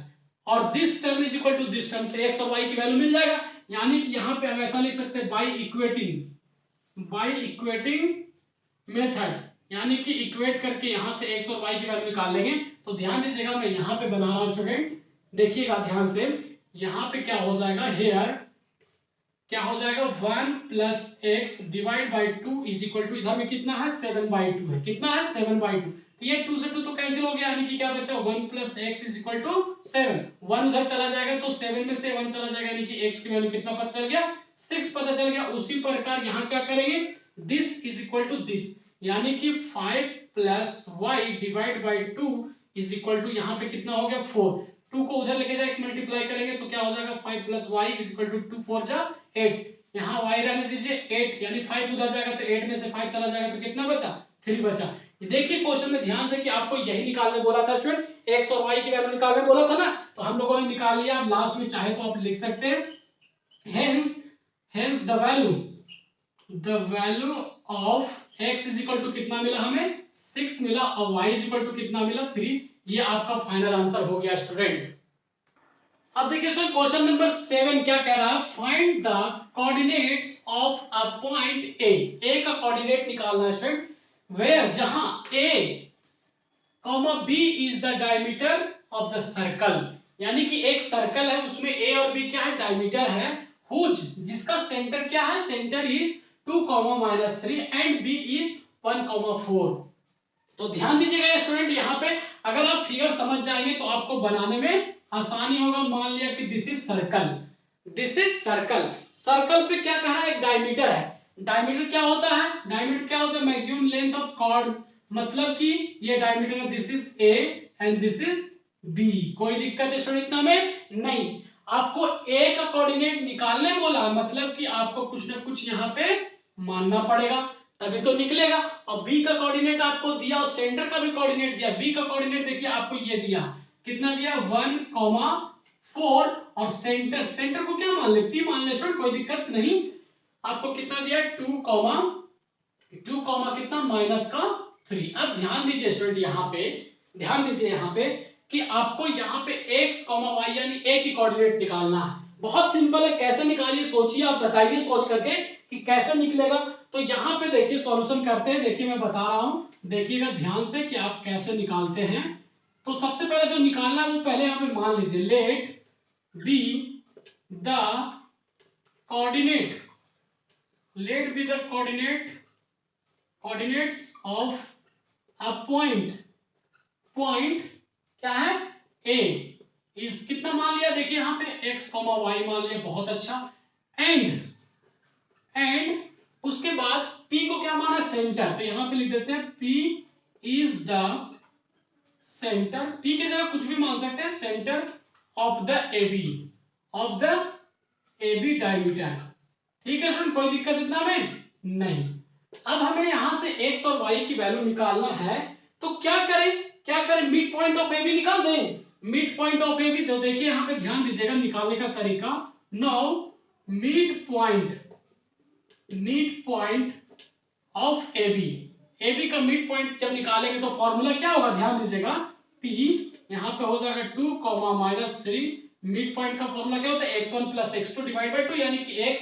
और this term is equal to this term, तो x और y की वैल्यू मिल जाएगा। यानी कि यहाँ पे हम ऐसा लिख सकते हैं बाई इक्वेटिंग मेथड, यानी कि इक्वेट करके यहाँ से x और y की वैल्यू निकाल लेंगे। तो ध्यान दीजिएगा मैं यहाँ पे बना रहा हूँ स्टूडेंट, देखिएगा ध्यान से, यहाँ पे क्या हो जाएगा, हेयर क्या हो जाएगा 1 plus x divide by 2 is equal to, इधर में कितना है 7 बाई 2 है, कितना है 7 बाई 2। तो ये 2 से 2 तो कैंसिल हो गया, यानी कि क्या बचा 1 plus x is equal to 7। 1 उधर चला जाएगा तो 7 में से 1 चला जाएगा, यानी कि x की वैल्यू कितना पता चल गया 6 पता चल गया। उसी प्रकार यहाँ क्या करेंगे, this is equal to this, यानी कि 5 plus y divide by 2 is equal to, यहाँ पे कितना हो गया 4, 2 को उधर लेके जाके मल्टीप्लाई करेंगे तो क्या हो जाएगा 5 plus y is equal to 2 4 जा 8, यहाँ y रहने दीजिए 8, यानी 5 उधर जाएगा तो 8 में से 5 चला जाएगा तो कितना बचा 3 बचा। देखिए क्वेश्चन में ध्यान से कि आपको यही निकालने बोला था स्टूडेंट, x और y की वैल्यू निकालने बोला था ना, तो हम लोगों ने निकाल लिया। आप लास्ट में चाहे तो आप लिख सकते हैं, hence the value of x is equal to कितना मिला हमें 6 मिला और y इज इक्वल टू कितना मिला 3। ये आपका फाइनल आंसर हो गया स्टूडेंट। अब देखिए सर क्वेश्चन नंबर 7 क्या कह रहा है, find the coordinates of a point A का कोऑर्डिनेट निकालना है स्टूडेंट, वेयर जहां a comma b is the diameter of the circle, यानी कि एक सर्कल है उसमें a और b क्या है, डायमीटर है, हुज जिसका सेंटर क्या है, centre is 2, -3 and b is 1, 4। तो ध्यान दीजिएगा स्टूडेंट, यहाँ पे अगर आप फिगर समझ जाएंगे तो आपको बनाने में आसानी होगा। मान लिया कि this is circle, this is circle, circle पे क्या कहा है, एक डायमीटर है। डायमीटर क्या होता है, डायमीटर क्या होता है, मैक्सिमम लेंथ ऑफ कॉर्ड, मतलब कि ये डायमीटर है, this is A and this is B. कोई दिक्कत है स्टूडेंट इतना में नहीं। आपको ए का कोऑर्डिनेट निकालने बोला, मतलब कि आपको कुछ ना कुछ यहाँ पे मानना पड़ेगा तभी तो निकलेगा। और बी का कोऑर्डिनेट आपको दिया और सेंटर का भी कोऑर्डिनेट दिया। बी का कोऑर्डिनेट देखिए आपको ये दिया, कितना दिया 1, 4 और सेंटर, सेंटर को क्या मान ले, पी मान ले स्टूडेंट, कोई दिक्कत नहीं। आपको कितना दिया 2, कितना -3। अब ध्यान दीजिए स्टूडेंट, यहाँ पे ध्यान दीजिए यहाँ पे कि आपको यहाँ पे x, y यानी a की कोऑर्डिनेट निकालना है। बहुत सिंपल है, कैसे निकालिए सोचिए, आप बताइए सोच करके कि कैसे निकलेगा। तो यहाँ पे देखिए सॉल्यूशन करते हैं, देखिए मैं बता रहा हूँ, देखिएगा ध्यान से कि आप कैसे निकालते हैं। तो सबसे पहले जो निकालना है वो पहले यहाँ पे मान लीजिए, let be the coordinate, let be the coordinates of a point, point क्या है ए इस कितना मान लिया, देखिए यहाँ पे x, y मान लिया, बहुत अच्छा। एंड उसके बाद P को क्या माना, सेंटर, तो यहाँ पे लिख देते हैं P is the centre, P की जगह कुछ भी मान सकते हैं, centre of the AB, of the AB diameter. ठीक है स्टूडेंट, कोई दिक्कत इतना में नहीं। अब हमें यहां से x और y की वैल्यू निकालना है, तो क्या करें, मिड पॉइंट ऑफ AB निकाल दें। मिड पॉइंट ऑफ AB, तो देखिए यहाँ पे ध्यान दीजिएगा निकालने का तरीका। Now mid point of AB का मिड पॉइंट जब निकालेंगे तो फॉर्मूला क्या होगा, ध्यान दीजिएगा, P यहाँ पे हो जाएगा 2, -3। मिड पॉइंट का फॉर्मूला क्या होता है, x1 + x2 डिवाइड बाय 2, यानी कि x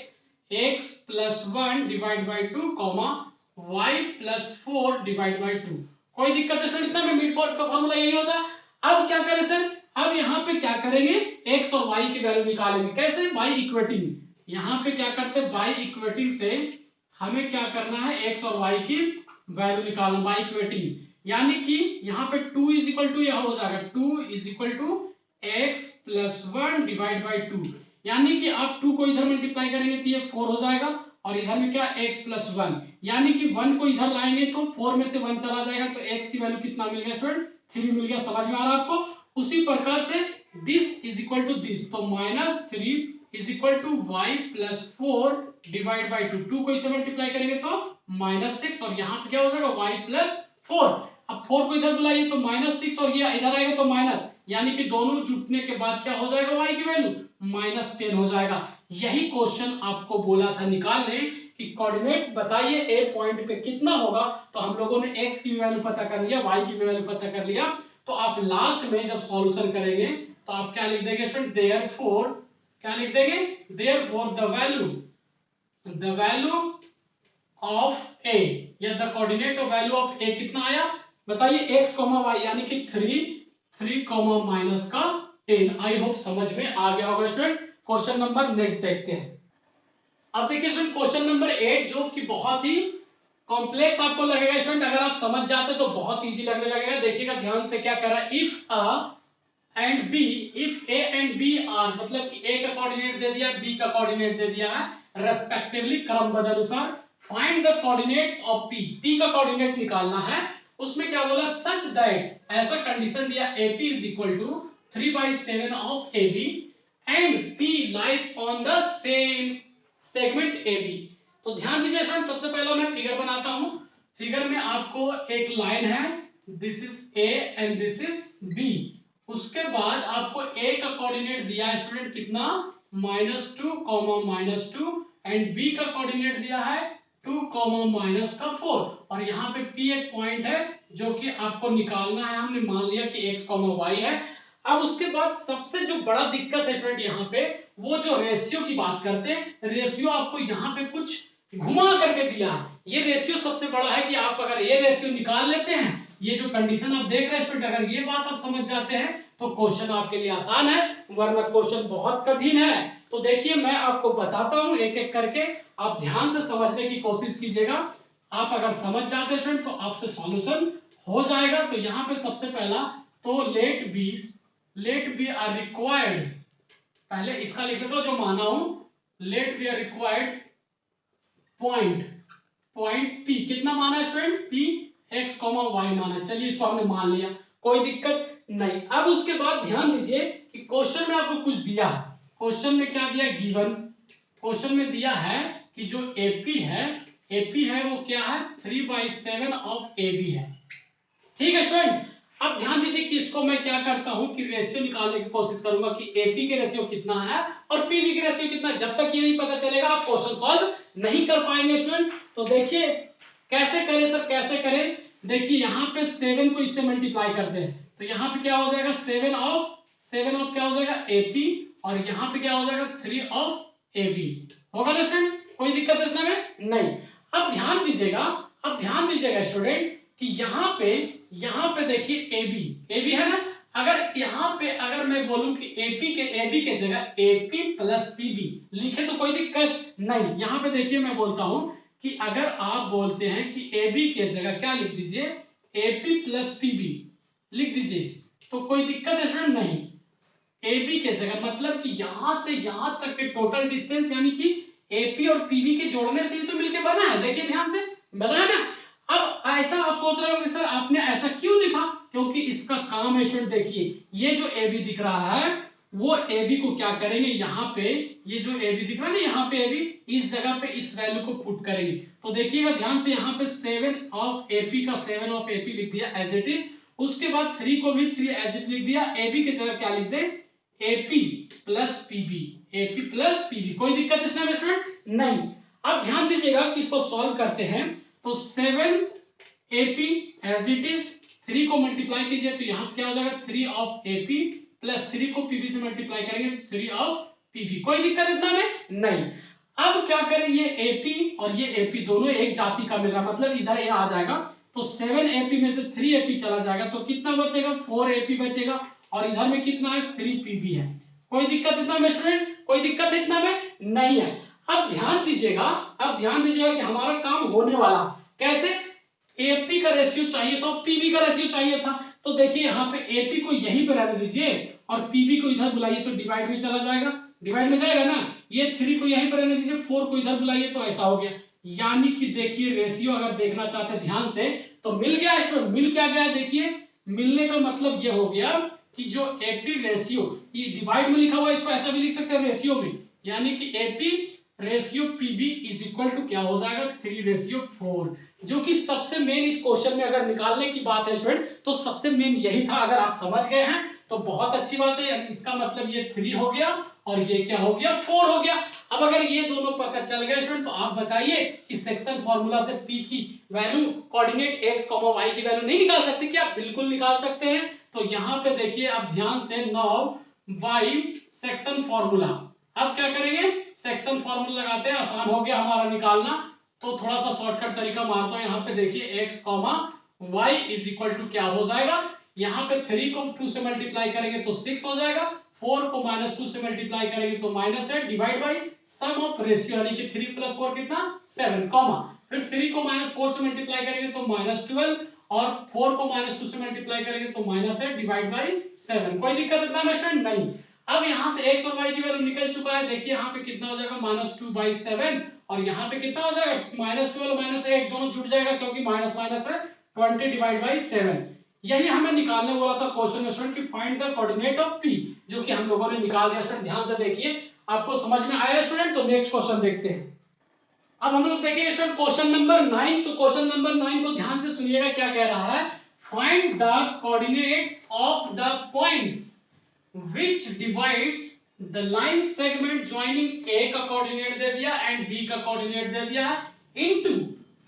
+ 1 divide by 2, y + 4 divide by 2। कोई दिक्कत है सर, इतना में मिड पॉइंट का फॉर्मूला यही होता है। अब क्या करें सर, अब यहाँ पे क्या करेंगे, x और y की वैल्यू निकालेंगे, कैसे, बाय इक्वेटिंग। यहाँ पे क्या करते हैं, बाय इक्वेटिंग से हमें क्या करना है, x और y की वैल्यू निकालना बाय इक्वेटिंग, यानी कि यहाँ पे 2 इज इक्वल टू यह हो जाएगा 2 is equal to x + 1 divide by 2, यानी कि आप 2 को इधर मल्टीप्लाई करेंगे तो ये 4 हो जाएगा, और इधर में क्या x + 1, यानी कि 1 को इधर लाएंगे तो 4 में से 1 चला जाएगा, तो x की वैल्यू कितना मिल गया स्टूडेंट, 3 मिल गया। समझ में आ रहा है आपको। उसी प्रकार से this is equal to this, तो -3 is equal to y + 4 divide by 2, 2 को इससे मल्टीप्लाई करेंगे तो -6, और यहाँ पे क्या हो जाएगा y + 4। अब 4 को इधर बुलाइए तो -6, और ये इधर आएगा तो माइनस, यानी कि दोनों जुटने के बाद क्या हो जाएगा, y की वैल्यू -10 हो जाएगा। यही क्वेश्चन आपको बोला था निकालने कि कोऑर्डिनेट बताइए ए पॉइंट पे कितना होगा। तो हम लोगों ने x की वैल्यू पता कर लिया, y की वैल्यू पता कर लिया। तो आप लास्ट में जब सॉल्यूशन करेंगे तो आप क्या लिख देंगे स्टूडेंट, देयरफॉर, क्या लिख देंगे, therefore the value of a, या the coordinate of value of a कितना आया, बताइए x, y, यानी कि 3, -10। आई होप समझ में आ गया होगा स्टूडेंट। क्वेश्चन नंबर नेक्स्ट देखते हैं। अब देखिए स्टूडेंट क्वेश्चन नंबर 8 जो कि बहुत ही कॉम्प्लेक्स आपको लगेगा स्टूडेंट, अगर आप समझ जाते तो बहुत इजी लगने लगेगा। देखिएगा ध्यान से क्या कर रहा है, if A and B are, मतलब कि ए का कोऑर्डिनेट दे दिया, बी का कोऑर्डिनेट दे दिया है, रेस्पेक्टिवली क्रमबद्ध अनुसार। Find the coordinates of P का कोऑर्डिनेट निकालना है। उसमें क्या बोला, सच दैट, ऐसा कंडीशन दिया, AP is equal to 3/7 of AB and P lies on the same segment AB। तो ध्यान दीजिए स्टूडेंट, सबसे पहले मैं फिगर बनाता हूं। फिगर में आपको एक लाइन है, this is A and this is B। उसके बाद आपको A का कोऑर्डिनेट दिया है स्टूडेंट कितना, -2, -2, एंड B का कोऑर्डिनेट दिया है 2 कॉमा माइनस का 4, और यहाँ पे P एक पॉइंट है जो कि आपको निकालना है। हमने मान लिया कि x कॉमा y है। अब उसके बाद सबसे जो बड़ा दिक्कत है स्टूडेंट यहाँ पे, वो जो रेशियो की बात करते हैं, रेशियो आपको यहाँ पे कुछ घुमा करके दिया है। ये रेशियो सबसे बड़ा है कि आप अगर ये रेशियो निकाल लेते हैं, ये जो कंडीशन आप देख रहे हैं स्टूडेंट, अगर ये बात आप समझ जाते हैं तो क्वेश्चन आपके लिए आसान है, वरना क्वेश्चन बहुत कठिन है। तो देखिए मैं आपको बताता हूं एक एक करके, आप ध्यान से समझने की कोशिश कीजिएगा। आप अगर समझ जाते हैं तो आपसे सॉल्यूशन हो जाएगा। तो यहाँ पे सबसे पहला, तो लेट बी अ रिक्वायर्ड, पहले इसका लिख लेता हूं जो माना हूं, let be a required point P, कितना माना है student, P x comma y माना। चलिए इसको हमने मान लिया, कोई दिक्कत नहीं। अब उसके बाद ध्यान दीजिए कि क्वेश्चन में आपको कुछ दिया है। क्वेश्चन में क्या दिया, गिवन क्वेश्चन में दिया है कि जो AP है वो क्या है, 3/7 ऑफ AB है। ठीक है स्टूडेंट, अब ध्यान दीजिए कि इसको मैं क्या करता हूं कि रेशियो निकालने की कोशिश करूंगा कि AP के रेशियो कितना है और PB के रेशियो कितना है। जब तक ये नहीं पता चलेगा आप क्वेश्चन सॉल्व नहीं कर पाएंगे स्टूडेंट। तो देखिए कैसे करें सर, कैसे करें, देखिए यहाँ पे 7 को इससे मल्टीप्लाई करते हैं, तो यहाँ पे क्या हो जाएगा, 7 ऑफ क्या हो जाएगा AP, और यहाँ पे क्या हो जाएगा 3 ऑफ AB। होगा ना स्टूडेंट, कोई दिक्कत है इसमें नहीं। अब ध्यान दीजिएगा स्टूडेंट कि यहाँ पे देखिए AB है ना, अगर यहाँ पे अगर मैं बोलूं कि AB के जगह AP प्लस PB लिखे तो कोई दिक्कत नहीं। यहाँ पे देखिए मैं बोलता हूं कि अगर आप बोलते हैं कि AB के जगह क्या लिख दीजिए, AP प्लस PB लिख दीजिए, तो कोई दिक्कत है स्टूडेंट नहीं। AB के जगह मतलब कि यहां से यहां तक के टोटल डिस्टेंस, यानी कि AP और PB के जोड़ने से ही तो मिलके बना है। देखिए ध्यान से, बना है ना। अब ऐसा आप सोच रहे हो कि सर आपने ऐसा क्यों लिखा, क्योंकि इसका काम है स्टूडेंट, देखिए ये जो AB दिख रहा है वो AB को क्या करेंगे, यहाँ पे ये जो AB दिख रहा है ना, यहाँ पे AB, इस जगह पे इस वैल्यू को पुट करेंगे। तो देखिएगा ध्यान से, यहाँ पे 7 ऑफ AP लिख दिया एज इट इज। उसके बाद 3 को भी 3 एज इट लिख दिया। AB की जगह क्या लिख दे, AP प्लस PB, कोई दिक्कत इसमें स्टूडेंट नहीं। अब ध्यान दीजिएगा कि इसको सॉल्व करते हैं, तो 7 AP एज इट इज, 3 को मल्टीप्लाई कीजिए तो यहाँ क्या हो जाएगा 3 ऑफ AP प्लस 3 को PB से मल्टीप्लाई करेंगे तो 3 ऑफ PB, कोई दिक्कत इतना में नहीं। अब क्या करें, ये AP और ये AP दोनों एक जाति का मिल रहा, मतलब इधर ये आ जाएगा, तो 7 AP में से 3 AP चला जाएगा, तो कितना बचेगा 4 AP बचेगा, और इधर में कितना है 3 PB है। कोई दिक्कत इतना में स्टूडेंट, कोई दिक्कत इतना में नहीं है। अब ध्यान दीजिएगा कि हमारा काम होने वाला कैसे, AP का रेशियो चाहिए था, PB का रेशियो चाहिए था। तो देखिए यहाँ पे AP को यहीं पे रहने दीजिए और PB को इधर बुलाइए तो डिवाइड में चला जाएगा, डिवाइड में जाएगा ना। ये 3 को यहीं पे रहने दीजिए, 4 को इधर बुलाइए तो ऐसा हो गया। यानी कि देखिए रेशियो अगर देखना चाहते हैं ध्यान से तो मिल गया स्टूडेंट, मिल क्या गया, देखिए मिलने का मतलब ये हो गया कि जो AP रेशियो, ये डिवाइड में लिखा हुआ है, इसको ऐसा भी लिख सकते हैं रेशियो में, यानी कि AP ratio PB is equal to क्या हो जाएगा 3:4, जो कि सबसे मेन इस क्वेश्चन में अगर निकालने की बात है स्टूडेंट तो सबसे मेन यही था। अगर आप समझ गए हैं तो बहुत अच्छी बात है, यानी इसका मतलब ये 3 हो गया और ये क्या हो गया 4 हो गया। अब अगर ये दोनों पता चल गए स्टूडेंट तो आप बताइए कि सेक्शन फार्मूला से P की वैल्यू कोऑर्डिनेट x, y की वैल्यू नहीं निकाल सकते क्या, बिल्कुल निकाल सकते हैं। तो यहाँ पे देखिए आप ध्यान से, नाउ बाय सेक्शन फार्मूला, अब क्या करेंगे सेक्शन फार्मूला लगाते हैं, आसान हो गया हमारा निकालना। तो थोड़ा सा शॉर्टकट तरीका मारता हूं, यहाँ पे देखिए x, y is equal to क्या हो जाएगा, यहाँ पे 3 को 2 से मल्टीप्लाई करेंगे तो 6 हो जाएगा, 4 को -2 से मल्टीप्लाई करेंगे तो माइनस है, divide by sum of ratio, यानी कि 3 + 4 कितना 7, कॉमा फिर 3 को -4 से मल्टीप्लाई करेंगे तो -12, और 4 को -2 से मल्टीप्लाई करेंगे तो माइनस है, डिवाइड बाई 7, कोई दिक्कत इतना में स्टूडेंट नहीं। अब यहाँ से x और y की वैल्यू निकल चुका है, देखिए यहाँ पे कितना हो जाएगा -2/7, और यहाँ पे कितना हो जाएगा -12 -8 दोनों जुड़ जाएगा, क्योंकि माइनस माइनस है, 20/7। यही हमें निकालने वाला था क्वेश्चन में स्टूडेंट कि find the coordinate of P, जो कि हम लोगों ने निकाल दिया स्टूडेंट। ध्यान से देखिए, आपको समझ में आया स्टूडेंट। तो नेक्स्ट क्वेश्चन देखते हैं। अब हम लोग देखेंगे स्टूडेंट क्वेश्चन नंबर 9। तो क्वेश्चन नंबर 9 को ध्यान से सुनिएगा, क्या कह रहा है, find the coordinates of the points which divides the line segment joining A का कोऑर्डिनेट दे दिया एंड B का कोऑर्डिनेट दे दिया है, इनटू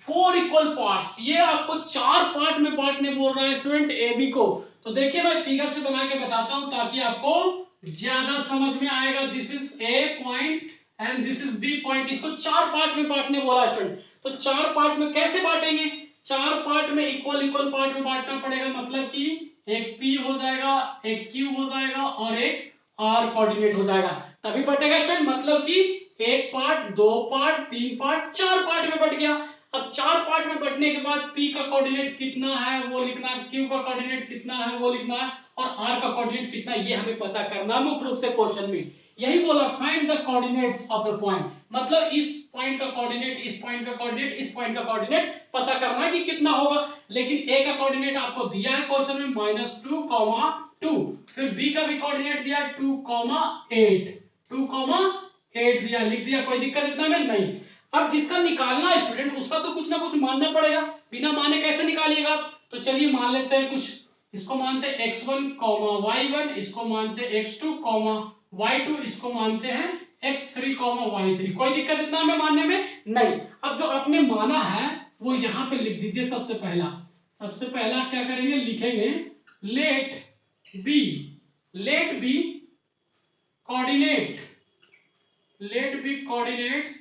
4 इक्वल पार्ट्स। ये आपको 4 पार्ट में बांटने बोल रहा है स्टूडेंट ए बी को। तो देखिए मैं फिगर से बना के बताता हूं ताकि आपको ज्यादा समझ में आएगा। This is A point and this is B point. इसको 4 पार्ट में बांटने बोला स्टूडेंट। तो 4 पार्ट में कैसे बांटेंगे? 4 पार्ट में इक्वल इक्वल पार्ट में बांटना पड़ेगा। मतलब कि एक P हो जाएगा, एक Q हो जाएगा और एक R कोऑर्डिनेट हो जाएगा, तभी बटेगा स्टूडेंट। मतलब कि एक पार्ट, दो पार्ट, तीन पार्ट, 4 पार्ट में बट गया। अब 4 पार्ट में बटने के बाद P का कोऑर्डिनेट कितना है वो लिखना है, Q का कोऑर्डिनेट कितना है वो लिखना है और R का कोऑर्डिनेट कितना है ये हमें पता करना है मुख्य रूप से क्वेश्चन में। यही बोला find the coordinates of the point. मतलब इस पॉइंट का कोऑर्डिनेट, इस पॉइंट का कोऑर्डिनेट, इस पॉइंट का कोऑर्डिनेट पता करना है कि कितना होगा। लेकिन A का कोऑर्डिनेट आपको दिया है क्वेश्चन में -2, फिर B का भी कोऑर्डिनेट दिया है 2,8, 2,8 दिया, लिख दिया, कोई दिक्कत इतना में नहीं। अब जिसका निकालना है स्टूडेंट उसका तो कुछ ना कुछ मानना पड़ेगा, बिना माने कैसे निकालिएगा? तो चलिए मान लेते हैं कुछ। इसको मानते हैं x1, y1, इसको मानते हैं x2, y2, इसको मानते हैं x3, y3। कोई दिक्कत इतना में मानने में नहीं। अब जो आपने माना है वो यहाँ पे लिख दीजिए। सबसे पहला क्या करेंगे, लिखेंगे let be coordinates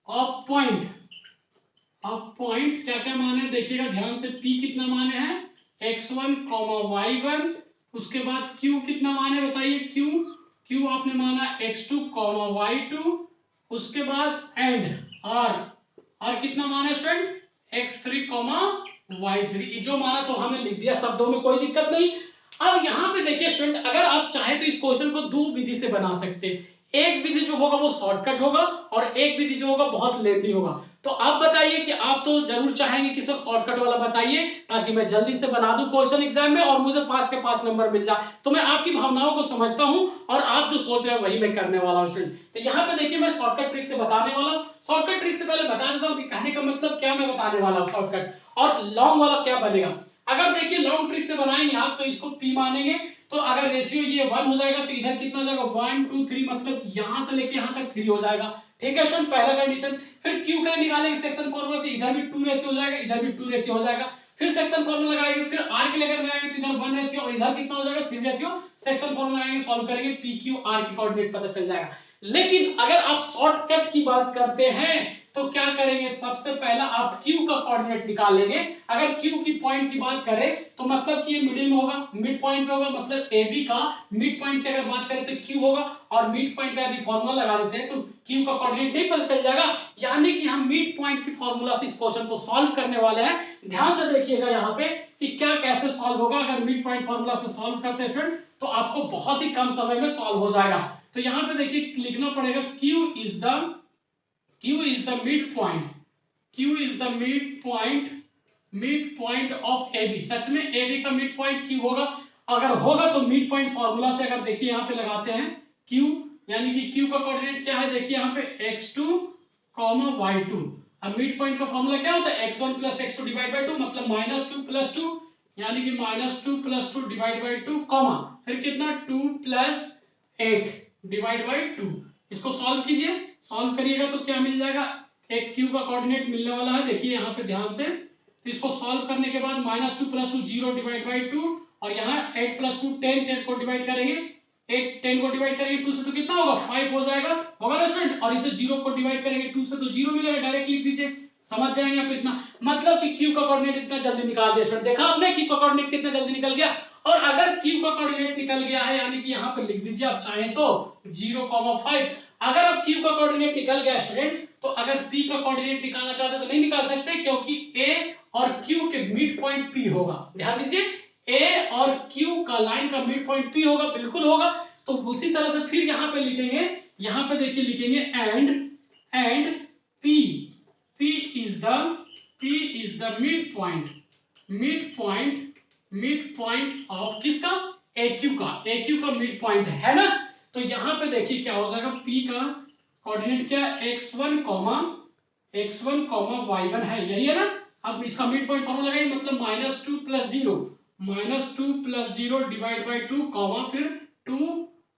of point. क्या क्या माने देखिएगा ध्यान से। P कितना माने हैं, x1, y1, उसके बाद Q कितना माने बताइए, Q आपने माना x2, y2, उसके बाद एंड R कितना माना स्टूडेंट, x3, y3। जो माना तो हमें लिख दिया शब्दों में, कोई दिक्कत नहीं। अब यहाँ पे देखिए स्टूडेंट, अगर आप चाहे तो इस क्वेश्चन को दो विधि से बना सकते हैं। एक विधि जो होगा वो शॉर्टकट होगा और एक विधि जो होगा बहुत लेंथी होगा। तो आप बताइए कि आप तो जरूर चाहेंगे कि सर शॉर्टकट वाला बताइए ताकि मैं जल्दी से बना दूं क्वेश्चन एग्जाम में और मुझे 5 के 5 नंबर मिल जाए। तो मैं आपकी भावनाओं को समझता हूं और आप जो सोच रहे हैं वही मैं करने वाला हूं स्टूडेंट। तो यहाँ पे देखिए मैं शॉर्टकट ट्रिक से बताने वाला हूँ। शॉर्टकट ट्रिक से पहले बता देता हूँ कि कहने का मतलब क्या मैं बताने वाला हूँ शॉर्टकट, और लॉन्ग वाला क्या बनेगा। अगर देखिए लॉन्ग ट्रिक से बनाएंगे आप तो इसको P मानेंगे, तो अगर रेशियो ये 1 हो जाएगा तो इधर कितना हो जाएगा 1 2 3, मतलब यहां से लेके यहां तक 3 हो जाएगा। ठीक है स्टूडेंट, पहला कंडीशन। फिर Q का निकालेंगे सेक्शन फार्मूला, तो इधर भी 2 रेशियो हो जाएगा, इधर भी 2 रेशियो हो जाएगा। फिर सेक्शन फार्मूला लगाएंगे, फिर R के लिए अगर लगाएंगे तो इधर 1 रेशियो और इधर कितना हो जाएगा 3 रेशियो। सेक्शन फार्मूला लगाएंगे, सॉल्व करेंगे, PQ R की कोऑर्डिनेट पता चल जाएगा। लेकिन अगर आप शॉर्टकट की बात करते हैं तो क्या करेंगे, सबसे पहला आप Q का कोऑर्डिनेट निकाल लेंगे। अगर Q की पॉइंट की बात करें तो मतलब कि ये मिडिल में होगा, मिड पॉइंट पे होगा, मतलब AB का मिड पॉइंट की अगर बात करें तो Q होगा। और मिड पॉइंट का यदि फार्मूला लगा देते हैं तो Q का कोऑर्डिनेट नहीं पता चल जाएगा। यानी कि हम मिड पॉइंट की फार्मूला से इस क्वेश्चन को सॉल्व करने वाले हैं। ध्यान से देखिएगा यहाँ पे कि क्या कैसे सॉल्व होगा। अगर मिड पॉइंट फार्मूला से सॉल्व करते हैं तो आपको बहुत ही कम समय में सॉल्व हो जाएगा। तो यहाँ पे देखिए लिखना पड़ेगा Q is the mid point of AB। सच में AB का मिड पॉइंट Q होगा। अगर होगा तो मिड पॉइंट फार्मूला से अगर देखिए यहाँ पे लगाते हैं Q, यानी कि Q का कोऑर्डिनेट क्या है देखिए यहाँ पे x2, y2। अब मिड पॉइंट का फार्मूला क्या होता है x1 + x2 डिवाइड बाय 2, मतलब -2 + 2, यानी कि -2 + 2 डिवाइड बाय 2, कॉमा फिर कितना 2 + 8 डिवाइड बाय 2। इसको सॉल्व कीजिए, सॉल्व करिएगा तो क्या मिल जाएगा, एक Q का कोऑर्डिनेट मिलने वाला है। देखिए यहाँ पे ध्यान से, तो इसको सॉल्व करने के बाद -2 + 2 0 डिवाइड बाय 2 और यहाँ 8 + 2 10, 10 को डिवाइड करेंगे, 8 10 को डिवाइड करेंगे 2 से तो कितना होगा 5 हो जाएगा, होगा ना स्टूडेंट। और इसे 0 को डिवाइड करेंगे 2 से तो 0 मिलेगा, डायरेक्ट लिख दीजिए, समझ जाएंगे आप इतना। मतलब कि Q का कोऑर्डिनेट इतना जल्दी निकाल दिया स्टूडेंट। देखा आपने Q का कोऑर्डिनेट कितना जल्दी निकल गया। और अगर Q का कोऑर्डिनेट निकल गया है यानी कि यहाँ पे लिख दीजिए आप चाहें तो 0,5। अगर अब Q का कोऑर्डिनेट निकल गया स्टूडेंट तो अगर P का कोऑर्डिनेट निकालना चाहते तो नहीं निकाल सकते, क्योंकि A और Q के मिड पॉइंट P होगा। ध्यान दीजिए A और Q का लाइन का मिड पॉइंट P होगा, बिल्कुल होगा। तो उसी तरह से फिर यहाँ पे लिखेंगे, यहाँ पे देखिए लिखेंगे and P is the mid point of किसका, AQ का मिड पॉइंट है ना। तो यहाँ पे देखिए क्या हो जाएगा, P का कोऑर्डिनेट क्या है x1, y1 है, यही है ना। अब इसका मिड पॉइंट फार्मूला लगाएंगे, मतलब -2 + 0 डिवाइड बाय 2, कॉमा फिर 2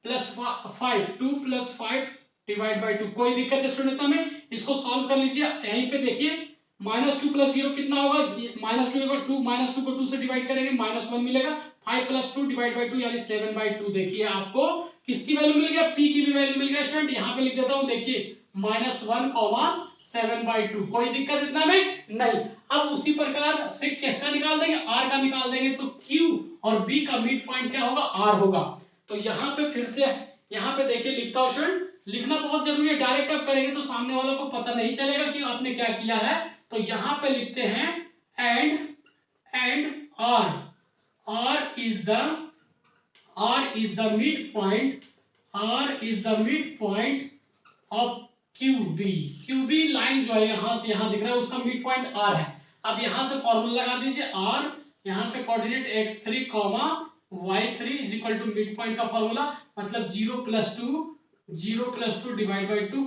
+ 5 डिवाइड बाई 2। कोई दिक्कत है स्टूडेंट में? इसको सॉल्व कर लीजिए। यहीं पे देखिए -2 + 0 कितना होगा? -2 2, -2 को 2 से डिवाइड करेंगे -1 मिलेगा। 5 + 2 डिवाइड बाई 2 यानी 7/2। देखिए आपको किसकी वैल्यू मिल गया? p की भी वैल्यू मिल गया स्टूडेंट। यहाँ पे लिख देता हूँ, देखिए -1, 7/2। कोई दिक्कत इतना में नहीं। अब उसी प्रकार से किसका निकाल देंगे? r का निकाल देंगे। तो q और b का मिड पॉइंट क्या होगा? r होगा। तो यहाँ पे फिर से यहाँ पे देखिए लिखता हूँ स्टूडेंट, लिखना बहुत जरूरी है। डायरेक्ट आप करेंगे तो सामने वालों को पता नहीं चलेगा कि आपने क्या किया है। तो यहाँ पे लिखते हैं and r is the midpoint of QB line जो है यहां से यहां दिख रहा है, उसका मिड पॉइंट R है। अब यहां से फॉर्मूला लगा दीजिए R, यहां पे coordinate x3, y3 is equal to mid point का फॉर्मूला, मतलब 0 + 2 डिवाइड बाई 2,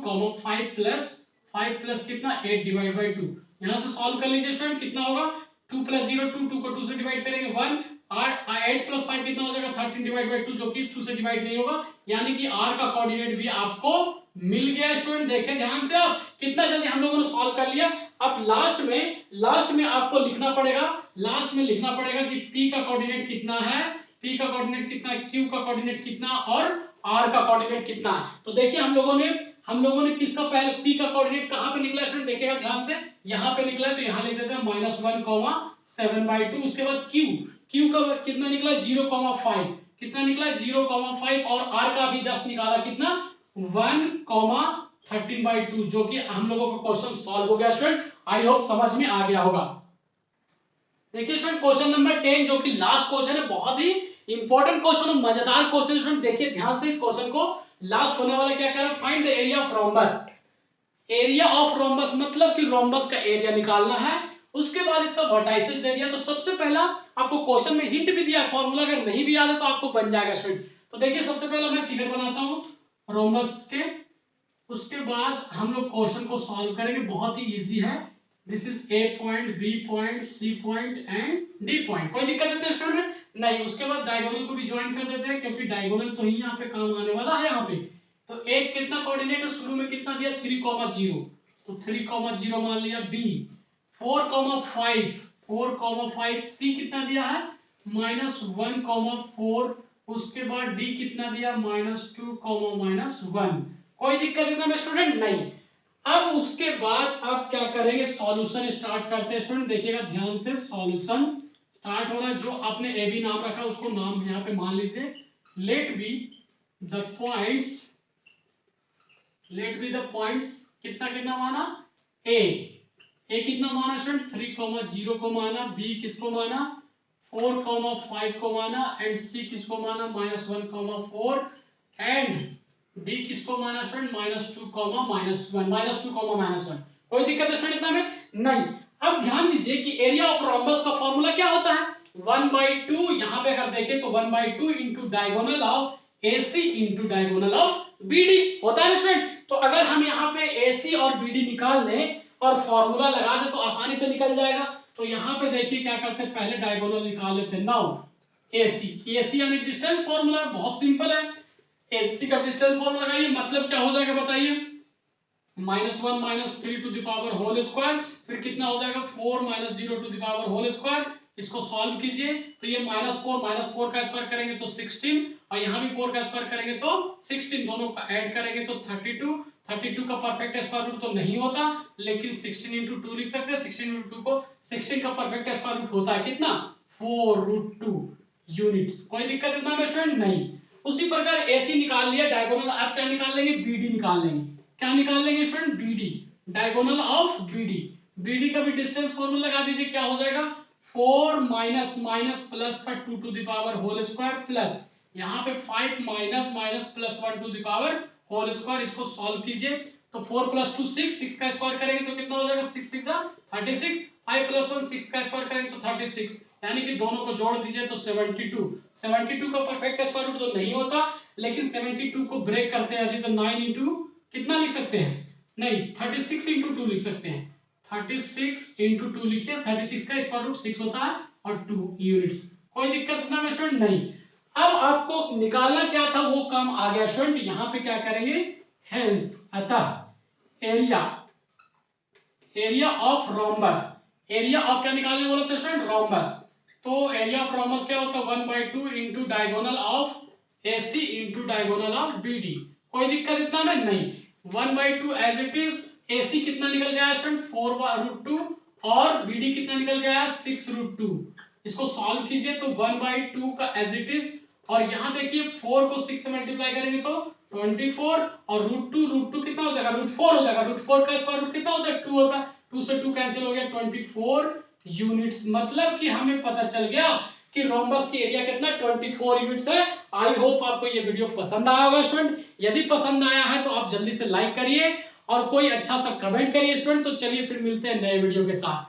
5 प्लस कितना 8 डिवाइड बाई 2। यहां से सॉल्व कर लीजिए स्टूडेंट, कितना होगा? 2 + 0 2, 2 को 2 से डिवाइड करेंगे 1, 8 + 5 कितना हो जाएगा? 13 डिवाइड बाई 2, जो कि 2 से डिवाइड नहीं होगा। यानी कि r का कोऑर्डिनेट भी आपको मिल गया स्टूडेंट। देखें ध्यान से, आप कितना जल्दी हम लोगों ने सॉल्व कर लिया। अब लास्ट में आपको लिखना पड़ेगा, कि p का कोऑर्डिनेट कितना है, p का कोऑर्डिनेट कितना है, q का कोऑर्डिनेट कितना और r का कोऑर्डिनेट कितना है। तो देखिए हम लोगों ने किसका पहले p का कोऑर्डिनेट कहां पे निकला स्टूडेंट? देखिएगा ध्यान से, यहां पे निकला है। तो यहां लिख देते हैं -1, 7/2। उसके बाद q का कितना निकला? 0,5। कितना निकला? 0,5। और r का भी जस्ट निकाला कितना? 1,13/2, जो कि हम लोगों का क्वेश्चन सॉल्व हो गया स्टूडेंट। आई होप समझ में आ गया होगा। देखिए स्टूडेंट क्वेश्चन नंबर 10 जो कि लास्ट क्वेश्चन है, बहुत ही इंपॉर्टेंट क्वेश्चन और मजेदार क्वेश्चन स्टूडेंट। देखिए ध्यान से इस क्वेश्चन को, लास्ट होने वाला क्या कह रहा है? Find the area of rhombus. Area of rhombus मतलब कि रोम्बस का एरिया निकालना है। उसके बाद इसका वर्टाइसिस दे दिया। तो सबसे पहला आपको क्वेश्चन में हिंट भी दिया, फॉर्मूला अगर नहीं भी याद है तो आपको बन जाएगा स्टूडेंट। तो देखिए सबसे पहला मैं फिगर बनाता हूं रोम्बस के, उसके बाद हम लोग क्वेश्चन को सॉल्व करेंगे। बहुत ही इजी है। This is A point, B point, C point and D point. कोई दिक्कत है स्टूडेंट? नहीं। उसके बाद डायगोनल को भी ज्वाइन कर देते हैं, क्योंकि डायगोनल तो ही यहाँ पे काम आने वाला है। यहाँ पे तो एक कितना कोऑर्डिनेट है शुरू में, कितना दिया? 3,0। तो 3,0 मान लिया। बी 4,5 सी कितना दिया है? -1,4। उसके बाद डी कितना दिया? -2, कोई दिक्कत इतना में स्टूडेंट? नहीं। अब उसके बाद आप क्या करेंगे? सॉल्यूशन स्टार्ट करते हैं स्टूडेंट। देखिएगा ध्यान से, सॉल्यूशन स्टार्ट हो रहा है। जो आपने ए बी नाम रखा उसको नाम यहाँ पे मान लीजिए। लेट बी द पॉइंट्स कितना कितना माना? ए कितना माना स्टूडेंट? 3,0 को माना। बी किसको माना? 4,5 को माना। एंड सी किसको माना? -1,4। एंड डी किसको माना स्टूडेंट? -2, कोई दिक्कत है स्टूडेंट इतना में? नहीं। अब ध्यान दीजिए कि एरिया ऑफ रोम्बस का फॉर्मूला क्या होता है? 1/2। यहां पे अगर देखें तो 1/2 into diagonal of AC into diagonal of BD होता है स्टूडेंट। तो अगर हम यहाँ पे AC और BD निकाल लें और फॉर्मूला लगा दें तो आसानी से निकल जाएगा। तो यहाँ पे देखिए क्या करते हैं, पहले डायगोनल निकाल लेते हैं। नाउ AC यानी डिस्टेंस फॉर्मूला, बहुत सिंपल है। AC का डिस्टेंस फॉर्मूला लगाइए, मतलब क्या हो जाएगा बताइए? -1 - 3 to the power whole square. फिर कितना हो जाएगा? 4 - 0 to the power whole square. इसको सॉल्व कीजिए। तो ये -4 का स्क्वायर करेंगे तो 16, और यहाँ भी 4 का स्क्वायर करेंगे तो 16, दोनों का ऐड करेंगे तो 32 का परफेक्ट स्क्वायर रूट तो नहीं होता, लेकिन 16 × 2 लिख सकते हैं। 16 × 2 को 16 का परफेक्ट स्क्वायर रूट होता है कितना? 4√2 यूनिट्स। कोई दिक्कत इतना में स्टूडेंट? नहीं। उसी प्रकार AC निकाल लिया, डायगोनल आप क्या निकाल लेंगे? BD निकाल लेंगे। क्या निकाल लेंगे student? BD, diagonal of BD का भी डिस्टेंस फॉर्मूला लगा दीजिए। क्या हो जाएगा? 4 माइनस प्लस का 2 to the power whole square, plus यहाँ पे 5 minus plus 1 to the power whole square. इसको सॉल्व कीजिए। तो 4 + 2 6 का स्क्वायर करेंगे तो कितना हो जाएगा? 6 6 36। 5 + 1 6 का स्क्वायर करेंगे तो 36, यानी कि दोनों को जोड़ दीजिए तो 72 का परफेक्ट स्क्वायर रूट तो नहीं होता, लेकिन 72 को ब्रेक करते हैं यदि तो 9 इंटू कितना लिख सकते हैं? नहीं, 36 इंटू 2 लिख सकते हैं। 36 इंटू 2 लिखिए। 36 का स्क्वायर रूट 6 होता है और 2 यूनिट्स। कोई दिक्कत इतना में स्टूडेंट? नहीं। अब आपको निकालना क्या था वो काम आ गया स्टूडेंट। यहाँ पे क्या करेंगे? हेंस अतः area area of rhombus, area of क्या निकालने बोला था स्टूडेंट, रोम्बस। तो एरिया ऑफ रोम्बस क्या होता है 1/2 into diagonal of AC into diagonal of BD। कोई दिक्कत इतना में नहीं, 1/2 एज इट इज। AC कितना निकल गया स्टूडेंट 4/√2 और BD कितना निकल गया 6/√2। इसको सॉल्व कीजिए तो 1/2 का एज इट इज, और यहाँ देखिए 4 को 6 से मल्टीप्लाई करेंगे तो 24, और √2 कितना हो जाएगा √4 हो जाएगा। √4 का स्क्वायर रूट कितना होता है 2 होता है, 2 से 2 कैंसिल हो गया 24 यूनिट्स। मतलब कि हमें पता चल गया कि रोम्बस की एरिया कितना 24 यूनिट्स है। आई होप आपको ये वीडियो पसंद आया होगा स्टूडेंट। यदि पसंद आया है तो आप जल्दी से लाइक करिए और कोई अच्छा सा कमेंट करिए स्टूडेंट। तो चलिए फिर मिलते हैं नए वीडियो के साथ।